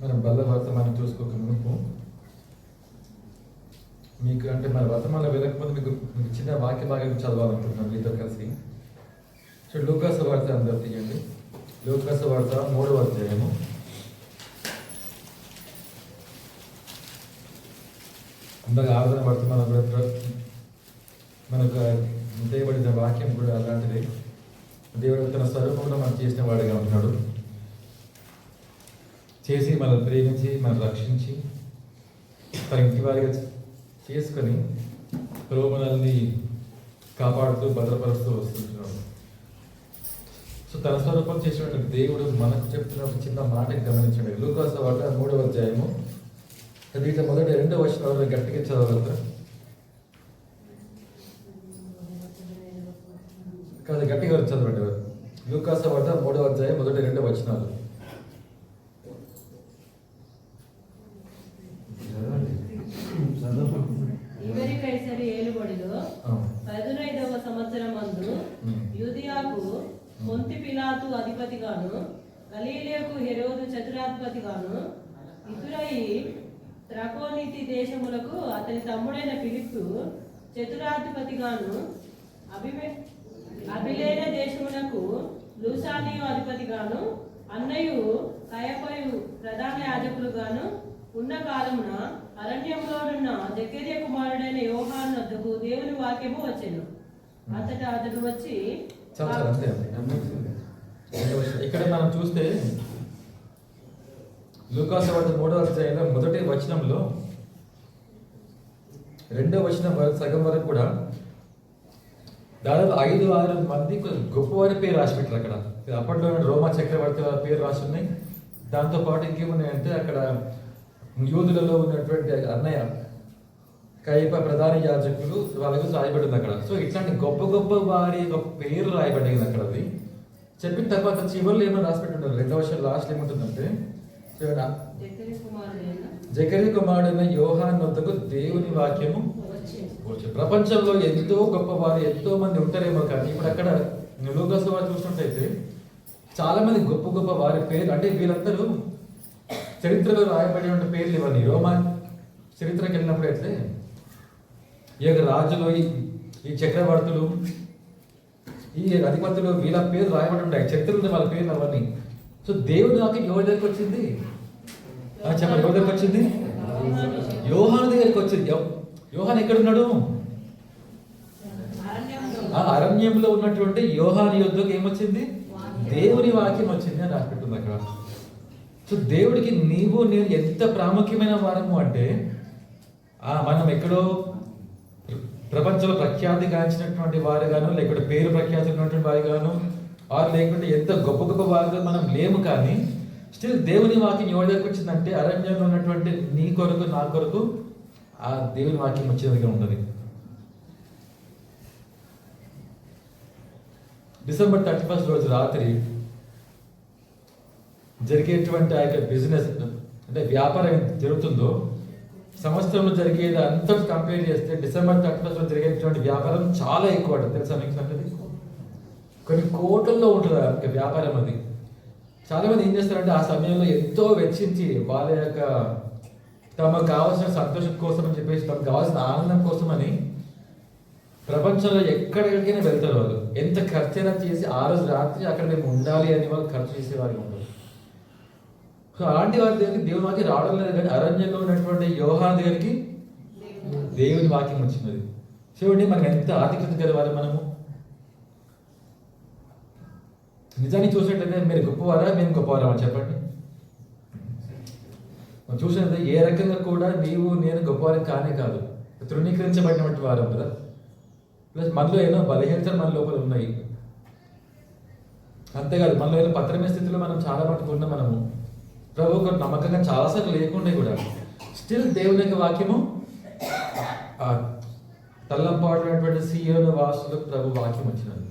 మనం బల్ల వర్తమానం చూసుకోక మునుపు మీకు అంటే మన వర్తమానం వెళ్ళకపోతే మీకు చిన్న వాక్య భాగం చదవాలనుకుంటున్నాను మీతో కలిసి. సో లూకాసు వార్త అందరూ తీయండి. లూకాసు వార్త 3వ అధ్యాయము. అందరూ ఆరాధన వర్తమానం కూడా మనకు చేయబడిన వాక్యం కూడా అలాంటిది. దేవుడు తన స్వరూపంలో మనం చేసిన వాడిగా ఉంటున్నాడు. చేసి మనల్ని ప్రేమించి మనల్ని రక్షించి తన ఇంటి వారిగా చేసుకొని మనల్ని కాపాడుతూ భద్రపరుస్తూ వస్తుంటున్నాడు. సో తన స్వరూపం చేసినటువంటి దేవుడు మనకు చెప్తున్న ఒక చిన్న మాట గమనించండి. లూకాసు వార్త 3వ అధ్యాయము దీంట్లో మొదటి 2వ వచనాలను గట్టిగా చదవగలుగుతారు కాదు, గట్టిగా చదవండి. లూకాసు వార్త 3వ అధ్యాయం మొదటి 2 వచనాలు. ఇవరి కైసరి ఏలుబడిలో 15వ సంవత్సరమందు యూదియాకు పొంతి పిలాతు అధిపతిగాను, గలీలయకు హెరోదు చతురాధిపతిగాను, ఇతురయి త్రకోనీతి దేశములకు అతని తమ్ముడైన ఫిలిప్పు చతురాధిపతిగాను, అబిలేన దేశమునకు లూసానియు అధిపతిగాను, అన్నయు కయపయు ప్రధాన యాజకులుగాను ఉన్న కాలమున అరణ్యంలోనున్న జకర్యా కుమారుడైన యోహాను వద్దకు దేవుని వాక్యము వచ్చెను. అతడు వచ్చి ఇక్కడ మనం చూస్తే లూకాసు వార్త 3వ అధ్యాయంలో మొదటి వచనంలో 2వ వచనం సగం వరకు కూడా దాదాపు 5-6 మంది గొప్పవారి పేరు రాసి పెట్టారు. అక్కడ అప్పట్లో రోమా చక్రవర్తి వారి పేరు రాసి ఉన్నాయి. దాంతోపాటు ఇంకేమున్నాయంటే అక్కడ యూదులలో ఉన్నటువంటి అన్నయ్య కయప ప్రధాన యాజకులు వాళ్ళకు రాయబడింది అక్కడ. సో ఇట్లాంటి గొప్ప గొప్ప వారి యొక్క పేరు రాయబడింది అక్కడ. అది చెప్పిన తర్వాత చివరిలో ఏమో రాసి పెట్టుంటారు. 2వ వర్షం లాస్ట్ ఏముంటుందంటే జకర్యా కుమారుడైన యోహాను వద్దకు దేవుని వాక్యము వచ్చి. ప్రపంచంలో ఎంతో గొప్పవారు ఎంతో మంది ఉంటారేమో, కానీ ఇప్పుడు అక్కడ లూకాసు వారు చూసినట్టయితే చాలా మంది గొప్ప గొప్ప వారి పేరు, అంటే వీళ్ళందరూ చరిత్రలో రాయబడిన పేర్లు ఇవన్నీ. రోమా చరిత్రకి వెళ్ళినప్పుడు అయితే ఈ యొక్క రాజులు, ఈ చక్రవర్తులు, ఈ అధిపతులు వీళ్ళ పేరు రాయబడి ఉంటాయి చరిత్రలో, వాళ్ళ పేర్లు అవన్నీ. సో దేవుడు నాకు ఎవరి దగ్గరికి వచ్చింది చెప్పండి, ఎవరి దగ్గరికి వచ్చింది? యోహాను దగ్గరికి వచ్చింది. యోహాను ఎక్కడున్నాడు? అరణ్యంలో ఉన్నటువంటి యోహాను యొద్దకు ఏమొచ్చింది? దేవుని వాక్యం వచ్చింది అని రాసిపెట్టుంది అక్కడ. సో దేవుడికి నీవు నేను ఎంత ప్రాముఖ్యమైన వారము అంటే, మనం ఎక్కడో ప్రపంచంలో ప్రఖ్యాతి గాంచినటువంటి వారు గాను, లేకుంటే పేరు ప్రఖ్యాతి ఉన్నటువంటి వారు గాను, లేకుంటే ఎంత గొప్ప గొప్ప వారుగా మనం లేము, కానీ స్టిల్ దేవుని వాక్యం ఎవరి దగ్గరకు వచ్చిందంటే అరణ్యంలో ఉన్నటువంటి నీ కొరకు నా కొరకు ఆ దేవుని వాక్యం వచ్చేదిగా ఉంటుంది. డిసెంబర్ 31 రోజు రాత్రి జరిగేటువంటి ఆ యొక్క బిజినెస్ అంటే వ్యాపారం జరుగుతుందో సంవత్సరంలో జరిగేది అంతా కంపేర్ చేస్తే డిసెంబర్ 31 జరిగేటువంటి వ్యాపారం చాలా ఎక్కువ అంట. తెలుసా మీకు సంగతి? కొన్ని కోట్లలో ఉంటుంది ఆ వ్యాపారం. అది చాలా మంది ఏం చేస్తారంటే ఆ సమయంలో ఎంతో వెచ్చించి వాళ్ళ యొక్క తమకు కావాల్సిన సంతోషం కోసం అని చెప్పేసి, తమకు కావాల్సిన ఆనందం కోసం అని ప్రపంచంలో ఎక్కడికైనా వెళ్తారు. వాళ్ళు ఎంత ఖర్చైనా చేసి ఆ రోజు రాత్రి అక్కడ మేము ఉండాలి అని వాళ్ళు ఖర్చు చేసేవారు ఉంటారు. సో అలాంటి వారి దగ్గరికి దేవుని వాక్యం రావడం లేదు, కానీ అరణ్యంలో ఉన్నటువంటి యోహాను దగ్గరికి దేవుని వాక్యం వచ్చినది. చూడండి మనకి ఎంత ఆధిక్యత గలవాలి మనము. నిజాన్ని చూసినట్లయితే మీరు గొప్పవారా, మేము గొప్పవారా అని చెప్పండి. మనం చూసినట్లయితే ఏ రకంగా కూడా నీవు నేను గొప్పవారం కానే కాదు, తృణీకరించబడినటువంటి వారు కదా. ప్లస్ మనలో ఎన్నో బలహీనతలు మన లోపల ఉన్నాయి. అంతేకాదు మనలో ఏదో పత్రమే స్థితిలో మనం చాలా మటుకు ఉన్నాం. మనము ప్రభు ఒక నమ్మకంగా చాలాసార్లు లేకుండా కూడా స్టిల్ దేవుని యొక్క వాక్యము తల్లంపాడినటువంటి సీయోను వాసులకు ప్రభు వాక్యం వచ్చినది.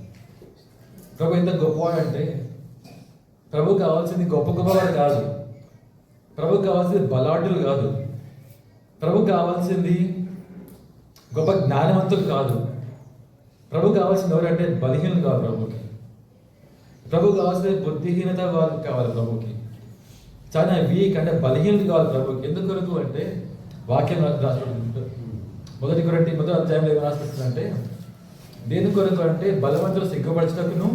ప్రభు ఎంత గొప్పవాడు అంటే, ప్రభు కావాల్సింది గొప్ప గొప్పవాడు కాదు, ప్రభు కావాల్సింది బలాఢ్యులు కాదు, ప్రభు కావాల్సింది గొప్ప జ్ఞానవంతులు కాదు, ప్రభు కావాల్సింది ఎవరంటే బలహీనలు కాదు. ప్రభు కావాల్సింది బుద్ధిహీనత వాళ్ళు కావాలి ప్రభుకి. చాలా వీక్ అంటే బలహీనత కావాలి ప్రభుకి. ఎందుకు కొరకు అంటే వాక్యం రాసిపెడుతుంటారు. మొదటి అధ్యాయంలో ఏమి రాసిపెడుతుందంటే దేని కొరకు అంటే బలవంతులు సిగ్గుపరచటకును,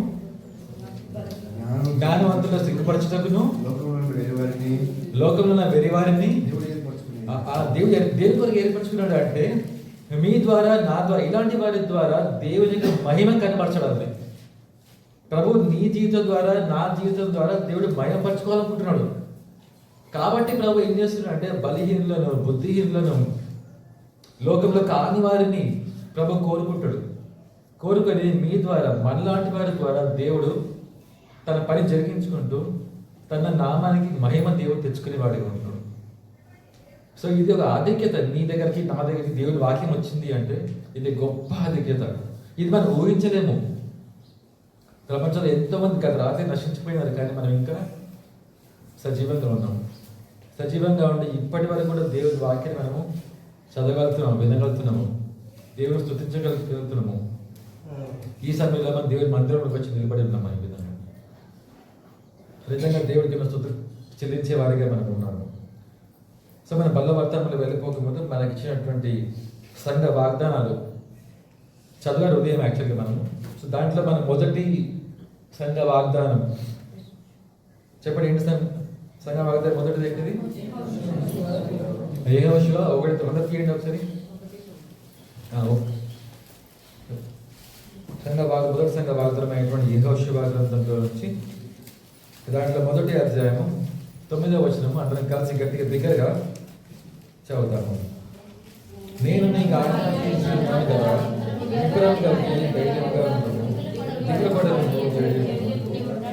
జ్ఞానవంతులు సిగ్గుపరచటకును, లోకంలో ఉన్న వెరివారిని దేవుడు దేని కొరకు ఏర్పరచుకున్నాడు అంటే మీ ద్వారా, నా ద్వారా, ఇలాంటి వారి ద్వారా దేవుని యొక్క మహిమ కనపరచడాలి. ప్రభు నీ జీవితం ద్వారా, నా జీవితం ద్వారా దేవుడు మహిమపరచుకోవాలనుకుంటున్నాడు. కాబట్టి ప్రభు ఏం చేస్తున్నాడు అంటే బలహీనులను, బుద్ధిహీనులను, లోకంలో కాని వారిని ప్రభు కోరుకుంటాడు. కోరుకొని మీ ద్వారా, మనలాంటి వారి ద్వారా దేవుడు తన పని జరిగించుకుంటూ తన నామానికి మహిమ దేవుడు తెచ్చుకునేవాడిగా ఉంటాడు. సో ఇది ఒక ఆధిక్యత. నీ దగ్గరికి, నా దగ్గరికి దేవుడి వాక్యం వచ్చింది అంటే ఇది గొప్ప ఆధిక్యత. ఇది మనం ఊహించలేము. ప్రపంచంలో ఎంతోమంది గత రాత్రి నశించిపోయినారు, కానీ మనం ఇంకా సజీవంగా ఉన్నాం. సజీవంగా ఉండి ఇప్పటి వరకు కూడా దేవుడి వాక్యాన్ని మనము చదవగలుగుతున్నాము, వినగలుగుతున్నాము, దేవుని స్తుతించగలుగుతున్నాము. ఈ సమయంలో మనం దేవుడి మందిరంలోకి వచ్చి నిలబడి ఉన్నాం. ఈ విధంగా నిజంగా దేవుడికి మనం స్తుతి చెల్లించే వారిగా మనం ఉన్నాము. సో మన బల్ల వర్తమానంలో వెళ్ళిపోకముందు మనకి ఇచ్చినటువంటి సంఘ వాగ్దానాలు చదివారు ఉదయం యాక్చువల్గా మనము. సో దాంట్లో మనం మొదటి సంఘ వాగ్దానం చెప్పండి. ఏంటి సంఘ వాగ్దానం? మొదటిది ఏంటిది? యెహోషువ 1:9 తీయండి ఒకసారి. మొదటి సంఘ వాగ్దానం అయినటువంటి యెహోషువ గ్రంథంలో నుంచి దాంట్లో మొదటి అధ్యాయము 9వ వచనము అందరం కలిసి గట్టిగా దగ్గరగా చదువుతాము. నేను నీకు ఆజ్ఞాపించిన కదా, విగ్రహం కలిగి ధైర్యంగా ఉన్నాను, దిగుబడను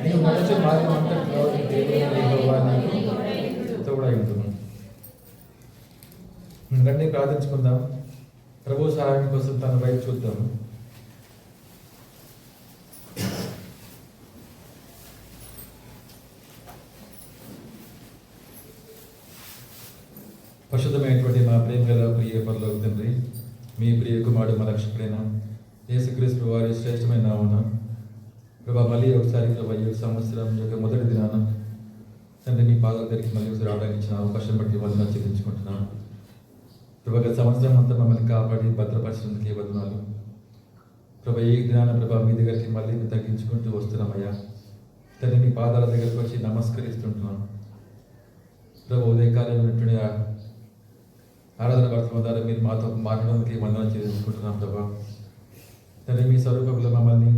నీవు నడిచే మార్గం అంతటిలో దేవుని యెహోవా నీకు తోడై ఉంటున్నాను. రండి ప్రార్థించుకుందాం. ప్రభు సహాయం కోసం తన వైపు చూద్దాము. పరిశుద్ధమైనటువంటి మా ప్రేమ గల ప్రియ పరలోక తండ్రి, మీ ప్రియ కుమారుడు మా రక్షకుడైన యేసుక్రీస్తు వారి శ్రేష్టమైన నామమున ప్రభా మళ్ళీ ఒకసారి ప్రభా ఈ సంవత్సరం యొక్క మొదటి దినాన తండ్రి మీ పాదాల దగ్గరికి మళ్ళీ ఒకసారి రావడానికి ఇచ్చిన అవకాశం బట్టి వందనాలు చెల్లించుకుంటున్నాను. ప్రభా గత సంవత్సరం అంతా మమ్మల్ని కాపాడి భద్రపరిచినందుకే వందనాలు. ప్రభా ఈ దినాన ప్రభా మీ దగ్గరికి మళ్ళీ తగ్గించుకుంటూ వస్తున్నామయ్యా. తండ్రి మీ పాదాల దగ్గరికి వచ్చి నమస్కరిస్తుంటున్నాను. ప్రభా ఉదయకాలం ఉన్నటువంటి ఆరాధన వర్తమానం ద్వారా మీరు మాతో మాట్లాడడానికి వందనాలు చేసుకుంటున్నాం ప్రభా. తండ్రి మీ స్వరూపంలో మమ్మల్ని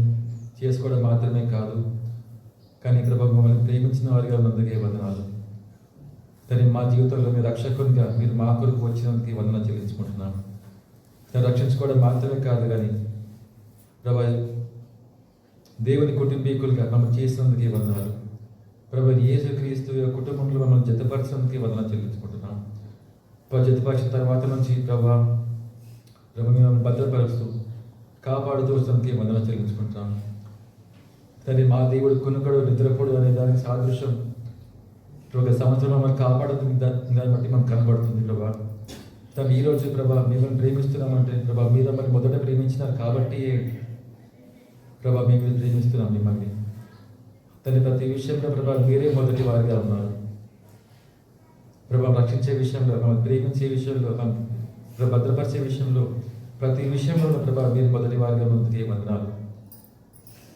చేసుకోవడం మాత్రమే కాదు, కానీ ప్రభా మమ్మల్ని ప్రేమించిన వారిగా ఉన్నందుకే వందనాలు. తండ్రి మా జీవితంలో మీరు రక్షకునిగా మీరు మా కొరకు వచ్చినందుకు వందనాలు చెల్లించుకుంటున్నాం. తను రక్షించుకోవడం మాత్రమే కాదు, కానీ ప్రభా దేవుని కుటుంబీకులుగా మమ్మల్ని చేసినందుకే వందనాలు. ప్రభా యేసుక్రీస్తు కుటుంబంలో మమ్మల్ని జతపరిచినందుకే వందనాలు చెల్లించుకుంటున్నాం. జతపరిచిన తర్వాత నుంచి ప్రభా మిమ్మల్ని భద్రపరుస్తూ కాపాడుతూ వస్తున్నందుకే వందనాలు చెల్లించుకుంటున్నాం. తండ్రి మా దేవుడు కునుకడు నిద్రపోడు అనే దానికి సాదృశ్యం ఒక సంవత్సరం మమ్మల్ని కాపాడుతుంది. దాన్ని బట్టి మనకు కనబడుతుంది ప్రభా. తను ఈరోజు ప్రభా మిమ్మల్ని ప్రేమిస్తున్నామంటే ప్రభా మీరు మమ్మల్ని మొదట ప్రేమించినారు కాబట్టి ప్రభా మేము ప్రేమిస్తున్నాం మిమ్మల్ని. తన ప్రతి విషయంలో ప్రభా మీరే మొదటి వారిగా ఉన్నారు ప్రభా. రక్షించే విషయంలో, మమ్మల్ని ప్రేమించే విషయంలో, భద్రపరిచే విషయంలో, ప్రతి విషయంలో ప్రభా మీరు మొదటి వారిగా ముందుకే వందనాలు.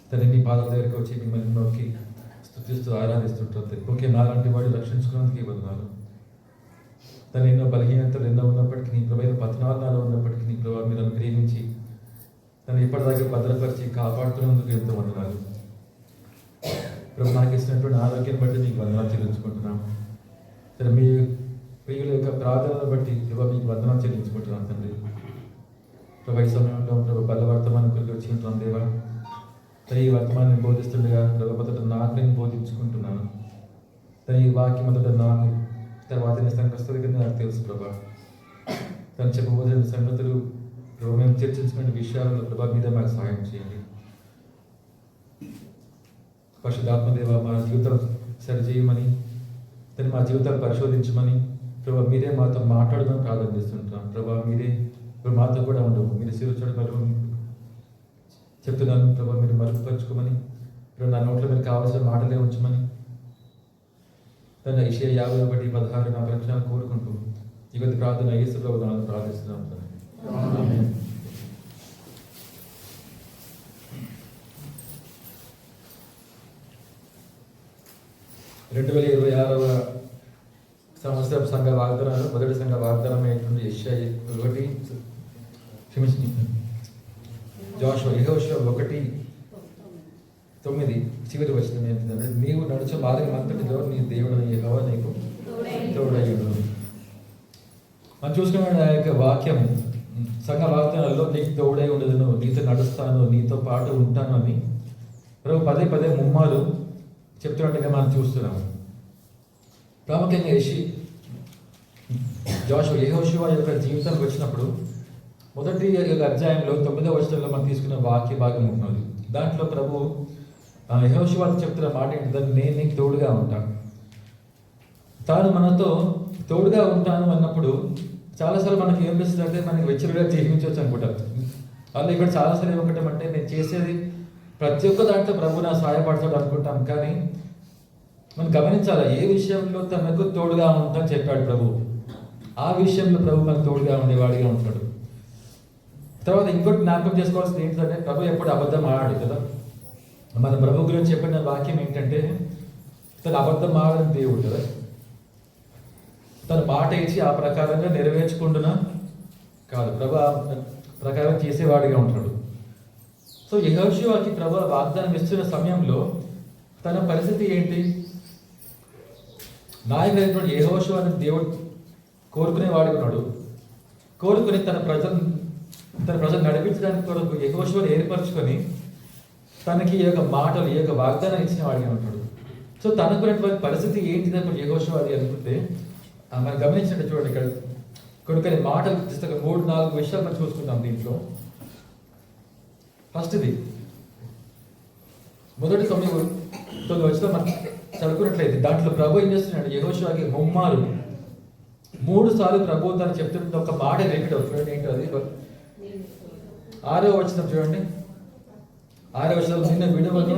తన మీ పాదాల దగ్గరికి వచ్చి మిమ్మల్ని నొక్కి స్తుతిస్తూ ఆరాధిస్తుంటుంది. ఓకే, నాలాంటి వాడు రక్షించుకున్నందుకే వందనాలు. తను ఎన్నో బలహీనతలు ఎన్నో ఉన్నప్పటికీ నీ ప్రభా పతనాలు నాలో ఉన్నప్పటికీ నీ ప్రభా మీరు ప్రేమించి తను ఇప్పటిదాకా భద్రపరిచి కాపాడుతున్నందుకు ఎంతో వందనాలు ప్రభు. నాకు ఇచ్చినటువంటి ఆరోగ్యాన్ని బట్టి మీకు వందనాలు చెల్లించుకుంటున్నాం. సరే మీ ప్రియుల యొక్క ప్రార్థనను బట్టి ప్రభా మీకు వందనాలు చెల్లించుకుంటున్నాను తండ్రి. ప్రభా ఈ సమయంలో ప్రభు బల్ల వర్తమానం కొరకు వచ్చి ఉంటున్నాం దేవా. తను ఈ వర్తమానాన్ని బోధిస్తుండగా ప్రభు మొదట నాకు నేను బోధించుకుంటున్నాను. తను ఈ వాక్యం మొదట నాకు, తర్వాత నీ సంఘస్థులకి నాకు తెలుసు ప్రభా. తను చెప్పబోతున్న సంగతులు ప్రభు మేము చర్చించుకునే విషయాలలో ప్రభా మీద మాకు సహాయం చేయండి. పరిశుద్ధాత్మదేవ మా జీవితం సరిచేయమని, తను మా జీవితాన్ని పరిశోధించమని ప్రభా మీరే మాతో మాట్లాడమని ప్రార్థన చేస్తుంటాం ప్రభా. మీరే మాతో కూడా ఉండవు. మీరు శిరుచోడు మరుగు చెప్తున్నాను ప్రభా, మీరు మరుగుపరుచుకోమని, నా నోట్లో మీరు కావాల్సిన మాటలే ఉంచమని తన యెషయా 51:16 నా రక్షణ కోరుకుంటూ ఈ కొద్ది ప్రార్థన యేసు ప్రభు నామములో ప్రార్థిస్తున్నాం తండ్రి. ఆమేన్. రెండు 2026వ సంవత్సరం సంఘ వాగ్దానాలు మొదటి సంఘ వాగ్దానం ఏంటంటే యెషయా 1:9 చివరి వచనం ఏంటంటే నీవు నడుచు మార్గం అంతటిలో నీ దేవుడు యెహోవా నీకు తోడయ్యుండును. మనం చూసుకున్న ఆ యొక్క వాక్యం సంఘ వాగ్దానాల్లో నీకు తోడై ఉండదును, నీతో నడుస్తాను, నీతో పాటు ఉంటాను అని ప్రభు పదే పదే ముమ్మారు చెప్తున్నట్టుగా మనం చూస్తున్నాము. ప్రాముఖ్యంగా యెహోషువ యొక్క జీవితానికి వచ్చినప్పుడు మొదటి అధ్యాయంలో 9వ వచనంలో మనం తీసుకున్న వాక్య భాగం ఉన్నది. దాంట్లో ప్రభు యెహోషువ చెప్తున్న మాట ఏంటంటే నేను నీకు తోడుగా ఉంటాను. తాను మనతో తోడుగా ఉంటాను అన్నప్పుడు చాలాసార్లు మనకి ఏం చేస్తుంది అంటే మనకి వెచ్చలుగా జీవించవచ్చు అనుకుంటారు. వాళ్ళు ఇక్కడ చాలాసార్లు ఏమనుకుంటామంటే నేను చేసేది ప్రతి ఒక్క దాంట్లో ప్రభు నా సహాయపడతాడు అనుకుంటాం. కానీ మనం గమనించాలి, ఏ విషయంలో తనకు తోడుగా ఉంటాను చెప్పాడు ప్రభు, ఆ విషయంలో ప్రభు మనకు తోడుగా ఉండేవాడిగా ఉంటాడు. తర్వాత ఇంకోటి జ్ఞాపకం చేసుకోవాల్సింది ఏంటంటే ప్రభు ఎప్పుడు అబద్ధం ఆడాడు కదా. మన ప్రభు గురించి చెప్పిన వాక్యం ఏంటంటే తను అబద్ధం ఆడని దేవుడు కదా. తను మాట ఇచ్చి ఆ ప్రకారంగా నెరవేర్చుకుంటున్నా కాదు, ప్రభు ఆ ప్రకారం చేసేవాడిగా ఉంటాడు. సో యెహోషువకి ప్రభు వాగ్దానం ఇస్తున్న సమయంలో తన పరిస్థితి ఏంటి? నాయకుడైనటువంటి యెహోషువ అనే దేవుడు కోరుకునేవాడిగా ఉన్నాడు. కోరుకుని తన ప్రజలు నడిపించడానికి కొరకు యెహోషువను ఏర్పరచుకొని తనకి ఈ యొక్క మాటలు, ఈ యొక్క వాగ్దానం ఇచ్చిన వాడిగా ఉంటాడు. సో తనకున్నటువంటి పరిస్థితి ఏంటిది అప్పుడు యెహోషువ అది అనుకుంటే మనం గమనించినట్టు చూడండి, ఇక్కడ కొన్ని మాటలు 3-4 విషయాలు మనం చూసుకుంటాం దీంట్లో. ఫస్ట్ది మొదటి 9 వచ్చిన మనం చదువుకున్నట్లయితే దాంట్లో ప్రభు ఏం చేస్తున్నాడు, యెహోషువకి 3 సార్లు ప్రభు తను చెప్తున్న ఒక మాట రిపీట్ అవుతుంది. ఏంటో అది 6వ వచనం చూడండి. 6వ వచనం నిన్ను విడువను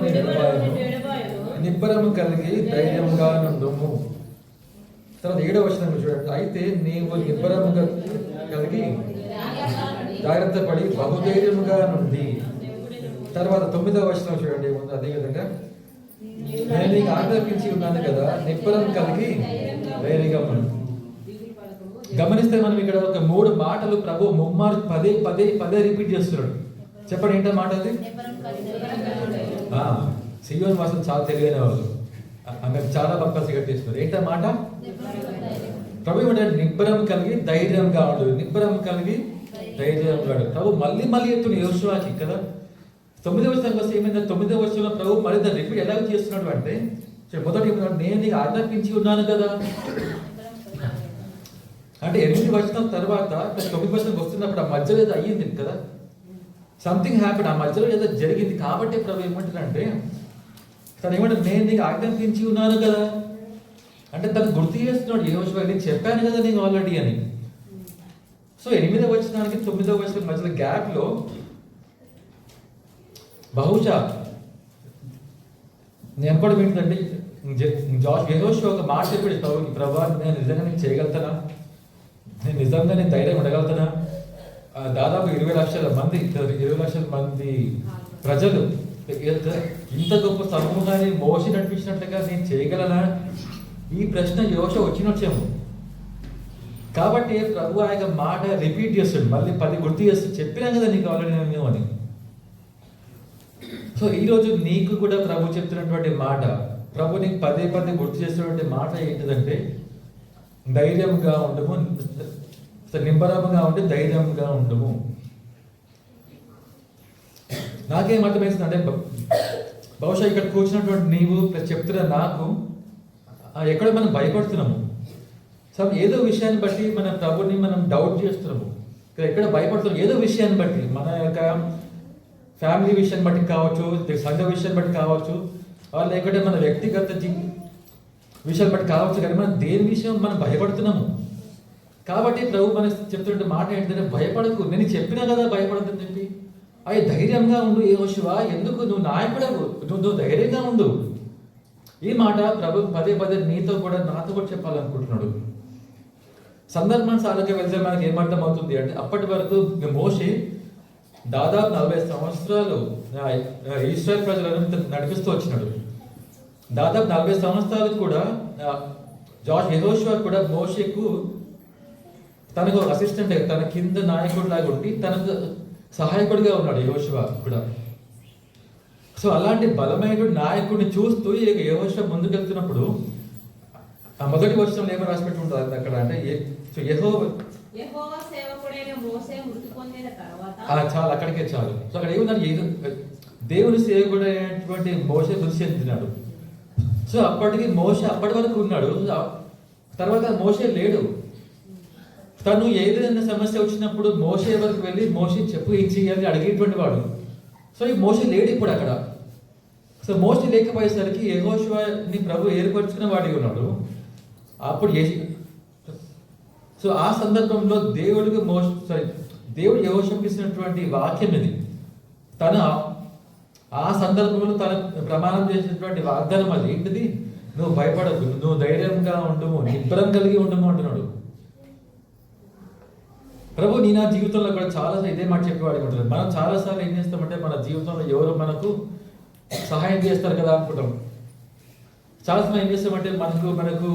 నిబ్బరము కలిగి ధైర్యంగా నుండుము. తర్వాత 7వ వచనం చూడండి, అయితే నీవు నిబ్బరముగా కలిగి జాగ్రత్త పడి బహుధైర్యముగా నుండి. తర్వాత 9వ వచనం చూడండి, అదేవిధంగా నేను నీకు ఆజ్ఞాపించి ఉన్నాను కదా, నిబ్బరం కలిగి ధైర్యంగా ఉండు. గమనిస్తే మనం ఇక్కడ ఒక 3 మాటలు ప్రభు ముమ్మారు పదే రిపీట్ చేస్తున్నాడు. చెప్పండి ఏంటో మాట అది? సియోన్ వాసం చాలా తెలివైన వాళ్ళు, ఆమె చాలా పర్పస్ కట్టేస్తున్నారు. ఏంటో మాట? ప్రభు ఏమంటారు? నిబ్బరం కలిగి ధైర్యంగా ఉండు, నిబ్బరం కలిగి ధైర్యంగా ఉండు. ప్రభు మళ్ళీ ఎత్తుడు యెహోషువకి కదా. 9వ వచనం వస్తే ఏమైంది? 9వ వచనంలో ప్రభు మళ్ళీ దాన్ని రిపీట్ ఎలా చేస్తున్నాడు అంటే మొదటి నేను నీకు ఆజ్ఞాపించి ఉన్నాను కదా అంటే 8 వచనం తర్వాత 9 వచనం వస్తున్నప్పుడు ఆ మధ్యలో ఏదో అయ్యింది కదా, సంథింగ్ హ్యాపెన్, ఆ మధ్యలో ఏదో జరిగింది. కాబట్టి ప్రభు ఏమంటారంటే తను ఏమంటారు, నేను నీకు ఆజ్ఞాపించి ఉన్నాను కదా అంటే తను గుర్తు చేస్తున్నాడు యెహోషువ, నేను చెప్పాను కదా నీకు ఆల్రెడీ అని. సో 8వ వచనానికి 9వ వచనం మధ్యలో గ్యాప్లో బహుశా నేను అనుకోవడం ఏంటంటే యెహోషువ ఒక మాట చెప్పాడు ప్రభా, నేను నిజంగా నేను చేయగలుగుతానా, నేను నిజంగా నేను ధైర్యం ఉండగలుగుతానా, దాదాపు 20 లక్షల మంది ప్రజలు ఇంత గొప్ప సమూహాన్ని మోసి నడిపించినట్టుగా నేను చేయగలనా? ఈ ప్రశ్న యెహోషువ వచ్చినొచ్చేమో. కాబట్టి ప్రభు ఆ యొక్క మాట రిపీట్ చేస్తాడు, మళ్ళీ 10 గుర్తు చేస్తాడు, చెప్పినా కదా నీకు ఆల్రెడీ నేను అని. సో ఈరోజు నీకు కూడా ప్రభు చెప్తున్నటువంటి మాట, ప్రభు నీకు పదే గుర్తు చేస్తున్నటువంటి మాట ఏంటిదంటే ధైర్యంగా ఉండము, నిబ్బరముగా ఉండి ధైర్యంగా ఉండము. నాకేం అర్థమవుతుంది అంటే బహుశా ఇక్కడ కూర్చున్నటువంటి నీవు ప్లస్ చెప్తున్న నాకు ఎక్కడ మనం భయపడుతున్నాము. సో ఏదో విషయాన్ని బట్టి మన ప్రభుని మనం డౌట్ చేస్తున్నాము. ఇక్కడ ఎక్కడ భయపడుతున్నాం, ఏదో విషయాన్ని బట్టి, మన యొక్క ఫ్యామిలీ విషయాన్ని బట్టి కావచ్చు, సంఘ విషయాన్ని బట్టి కావచ్చు, లేకపోతే మన వ్యక్తిగత విషయాన్ని బట్టి కావచ్చు. కానీ మనం దేని విషయం మనం భయపడుతున్నాము. కాబట్టి ప్రభు మనకు చెప్తున్న మాట ఏంటంటే భయపడకు, నేను చెప్పినా కదా భయపడద్దని చెప్పి. అవి ధైర్యంగా ఉండు యెహోషువ, ఎందుకు నువ్వు నాయకుడవు, నువ్వు ధైర్యంగా ఉండు. ఈ మాట ప్రభు పదే పదే నీతో కూడా నాతో కూడా చెప్పాలనుకుంటున్నాడు. సందర్భానుసారంగా వెళ్తే మనకి ఏమర్థం అవుతుంది అంటే, అప్పటి వరకు మోషే దాదాపు 40 సంవత్సరాలు ఇశ్రాయేల్ ప్రజలను నడిపిస్తూ వచ్చినాడు. దాదాపు 40 సంవత్సరాలు కూడా యెహోషువ కూడా మోషేకు తనకు అసిస్టెంట్, తన కింద నాయకుడు లాగా ఉండి తనకు సహాయకుడిగా ఉన్నాడు యెహోషువ కూడా. సో అలాంటి బలమైన నాయకుడిని చూస్తూ యెహోషువ ముందుకెళ్తున్నప్పుడు ఆ మొదటి వర్షంలో ఏమో రాసి పెట్టి ఉంటుంది అక్కడ అంటే, యెహోవా సేవకుడైన మోషే మృతి పొందిన తర్వాత చాలు, అక్కడికే చాలు. సో అక్కడ ఏముందంటే దేవుని సేవకుడైనటువంటి మోషే మృతి చెందినాడు. సో అప్పటి వరకు ఉన్నాడు. తర్వాత మోషే లేడు. తను ఏదైనా సమస్య వచ్చినప్పుడు మోషే వరకు వెళ్ళి మోషే చెప్పు ఏం చేయాలి అడిగేటువంటి వాడు. సో ఈ మోషే లేడు ఇప్పుడు అక్కడ. సో మోషే లేకపోయేసరికి యెహోషువని ప్రభు ఏర్పరచుకున్న వాడిగా ఉన్నాడు. అప్పుడు సో ఆ సందర్భంలో దేవుడు యెహోషువకి ఇచ్చినటువంటి వాక్యం ఇది. తను ఆ సందర్భంలో తన ప్రమాణం చేసినటువంటి వాగ్దానం అది ఏంటిది? నువ్వు భయపడకు, నువ్వు ధైర్యంగా ఉండము, నిబ్బరం కలిగి ఉండము అంటున్నాడు ప్రభు. నీ నా జీవితంలో కూడా చాలాసార్లు ఇదే మాట చెప్పేవాడికి ఉంటుంది. మనం చాలాసార్లు ఏం చేస్తామంటే, మన జీవితంలో ఎవరు మనకు సహాయం చేస్తారు కదా అనుకుంటాం. చాలాసార్లు ఏం చేస్తామంటే, మనకు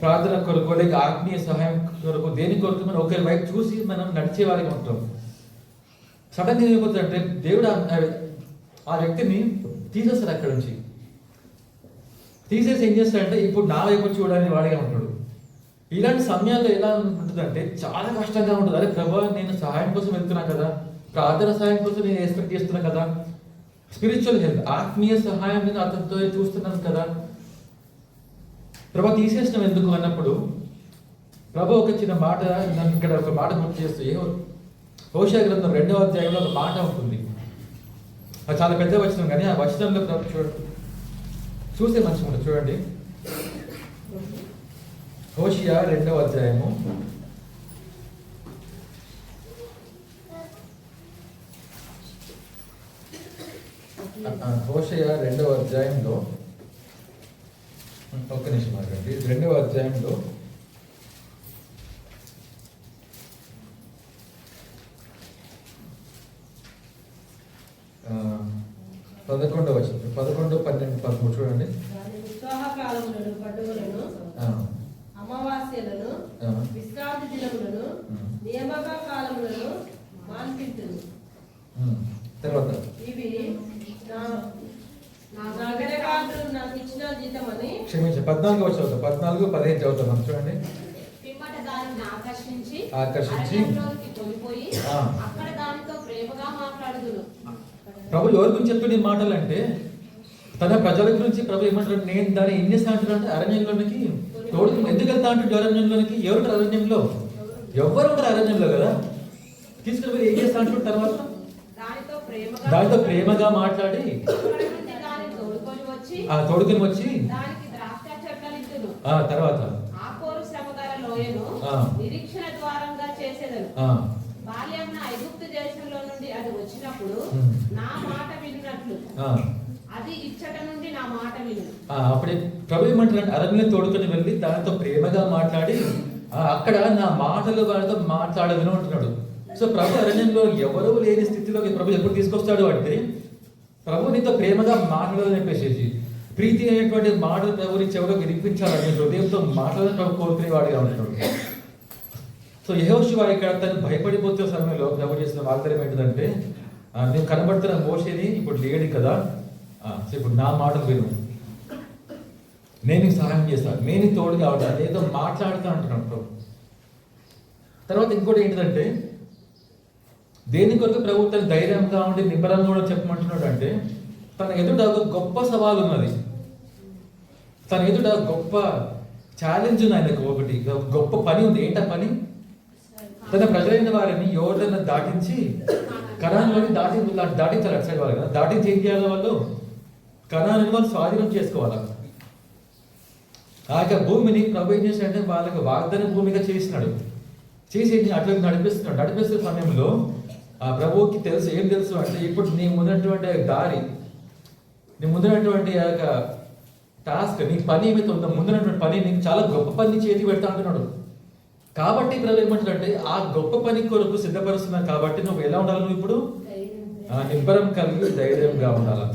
ప్రార్థన కొరకు లేక ఆత్మీయ సహాయం కొరకు దేని కొరకు మనం ఒకరి వైపు చూసి మనం నడిచే వారికి ఉంటాం. సడన్గా ఏమైపోతుందంటే దేవుడు ఆ వ్యక్తిని తీసేస్తాడు అక్కడి నుంచి. తీసేసి ఏం చేస్తాడంటే ఇప్పుడు నా వైపు చూడాలని వాడిగా ఉంటాడు. ఇలాంటి సమయాల్లో ఎలా ఉంటుందంటే చాలా కష్టంగా ఉంటుంది. అరే ప్రభా, నేను సహాయం కోసం వెళ్తున్నా కదా, ప్రార్థన సహాయం కోసం నేను ఎక్స్పెక్ట్ చేస్తున్నా కదా, స్పిరిచువల్ హెల్త్ ఆత్మీయ సహాయం నేను అతనితో చూస్తున్నాను కదా, ప్రభా తీసేసినాం ఎందుకు అన్నప్పుడు ప్రభు ఒక చిన్న మాట నన్ను ఇక్కడ ఒక మాట గుర్తు చేస్తూ, హోషేయ గ్రంథం 2వ అధ్యాయంలో ఒక మాట ఉంటుంది. అది చాలా పెద్ద వచనం, కానీ ఆ వచనంలో చూసే మంచిగా ఉంటుంది. చూడండి, హోషేయ 2వ అధ్యాయము హోషేయ 2వ అధ్యాయంలో ఒక్క నిమిషం ఆగండి. 2వ అధ్యాయంలో 11వ వచనం, 11, 12, 13 చూడండి. ఉత్సాహకాలములను, పండుగలను, అమావాస్యలను, విశ్రాంతి దినములను, నియామక కాలములను మాన్పించును. తర్వాత ఇవి నాకు ఇచ్చిన జీతమని. క్షమించండి, 14వ వచనం, 14, 15 చదువుతాం చూడండి. పిమ్మట దానిని ఆకర్షించి కొనిపోయి అక్కడ దానితో ప్రేమగా మాట్లాడుదును. ప్రభు ఎవరి గురించి చెప్తున్న మాటలు అంటే, తన ప్రజల గురించి ప్రభు ఏమంటారు, నేను దాన్ని ఎన్ని సార్లు అంటే అరణ్యంలోనికి తోడు ఎందుకు వెళ్తా అంటాడు. అరణ్యంలోనికి ఎవరు అరణ్యంలో? ఎవరు ఉంటారు అరణ్యంలో కదా. తీసుకుని వెళ్ళి ఏం చేస్తా అంటాడు. తర్వాత దానితో ప్రేమగా మాట్లాడి తోడుకొని వచ్చి తర్వాత నిరీక్షణ ద్వారంగా చేసేదను. బాల్యమున ఐగుప్తు దేశంలో నుండి అది వచ్చినప్పుడు నా మాట విన్నట్లు అది ఇచ్చట నుండి నా మాట విను. అప్పుడే ప్రభు ఏమంటారు, అరణ్యం తోడుకొని వెళ్ళి దానితో ప్రేమగా మాట్లాడి అక్కడ నా మాటలు వాళ్ళతో మాట్లాడదును అంటున్నాడు. సో ప్రభు అరణ్యంలో ఎవరూ లేని స్థితిలోకి ప్రభు ఎప్పుడు తీసుకొస్తాడు అంటే, ప్రభు నీతో ప్రేమగా మాట్లాడాలని చెప్పేసి ప్రీతి అయినటువంటి మాటలు ప్రభు నీ చెవులో వినిపించాలని హృదయంతో మాట్లాడాలని ప్రభు కోరుకునేవాడిగా ఉంటున్నాడు. సో యెహోషువ ఇక్కడ తను భయపడిపోతున్న సమయంలో ప్రభు చేసిన వాగ్దానం ఏంటంటే, నేను కనబడుతున్న మోషేని ఇప్పుడు లేడు కదా, సో ఇప్పుడు నా మాటలు విను, నేను సహాయం చేస్తాను, నేను తోడుగా ఉంటాను, ఏదో మాట్లాడుతూ అంటున్నాడు ప్రభు. తర్వాత ఇంకోటి ఏంటంటే, దేని కొరకు ప్రభు తను ధైర్యంగా ఉండి నిబ్బరంగా కూడా చెప్పమంటున్నాడు అంటే, తన ఎదుట ఒక గొప్ప సవాలు ఉన్నది, తన ఎదుట గొప్ప ఛాలెంజ్ ఉంది, ఆయనకు ఒకటి గొప్ప పని ఉంది. ఏంటా పని? తన ప్రజలైన వారిని యోర్దాను దాటించి కనానులోని దాటించాలి. అటు సైడ్ వాళ్ళు కదా, దాటించి ఏం చేయాలి? వాళ్ళు కనానుని వాళ్ళు స్వాధీనం చేసుకోవాలి. ఆ యొక్క భూమిని ప్రభు ఏం చేశాడంటే వాళ్ళకి వాగ్దాన భూమిగా చేసినాడు. చేసి అట్లా నడిపిస్తున్న సమయంలో ఆ ప్రభువుకి తెలుసు, ఏం తెలుసు అంటే, ఇప్పుడు నీ ముందున్నటువంటి దారి, నీ ముందున్నటువంటి ఆ యొక్క టాస్క్, నీ పని ఏమైతే ఉందో ముందున్నటువంటి పని నీకు చాలా గొప్ప పని చేతి పెడతా అంటున్నాడు. కాబట్టి ప్రభు ఏమంటున్నాడంటే ఆ గొప్ప పని కొరకు సిద్ధపరుస్తున్నాను కాబట్టి నువ్వు ఎలా ఉండాలి? నువ్వు ఇప్పుడు నిబ్బరం కలిగి ధైర్యంగా ఉండాలి.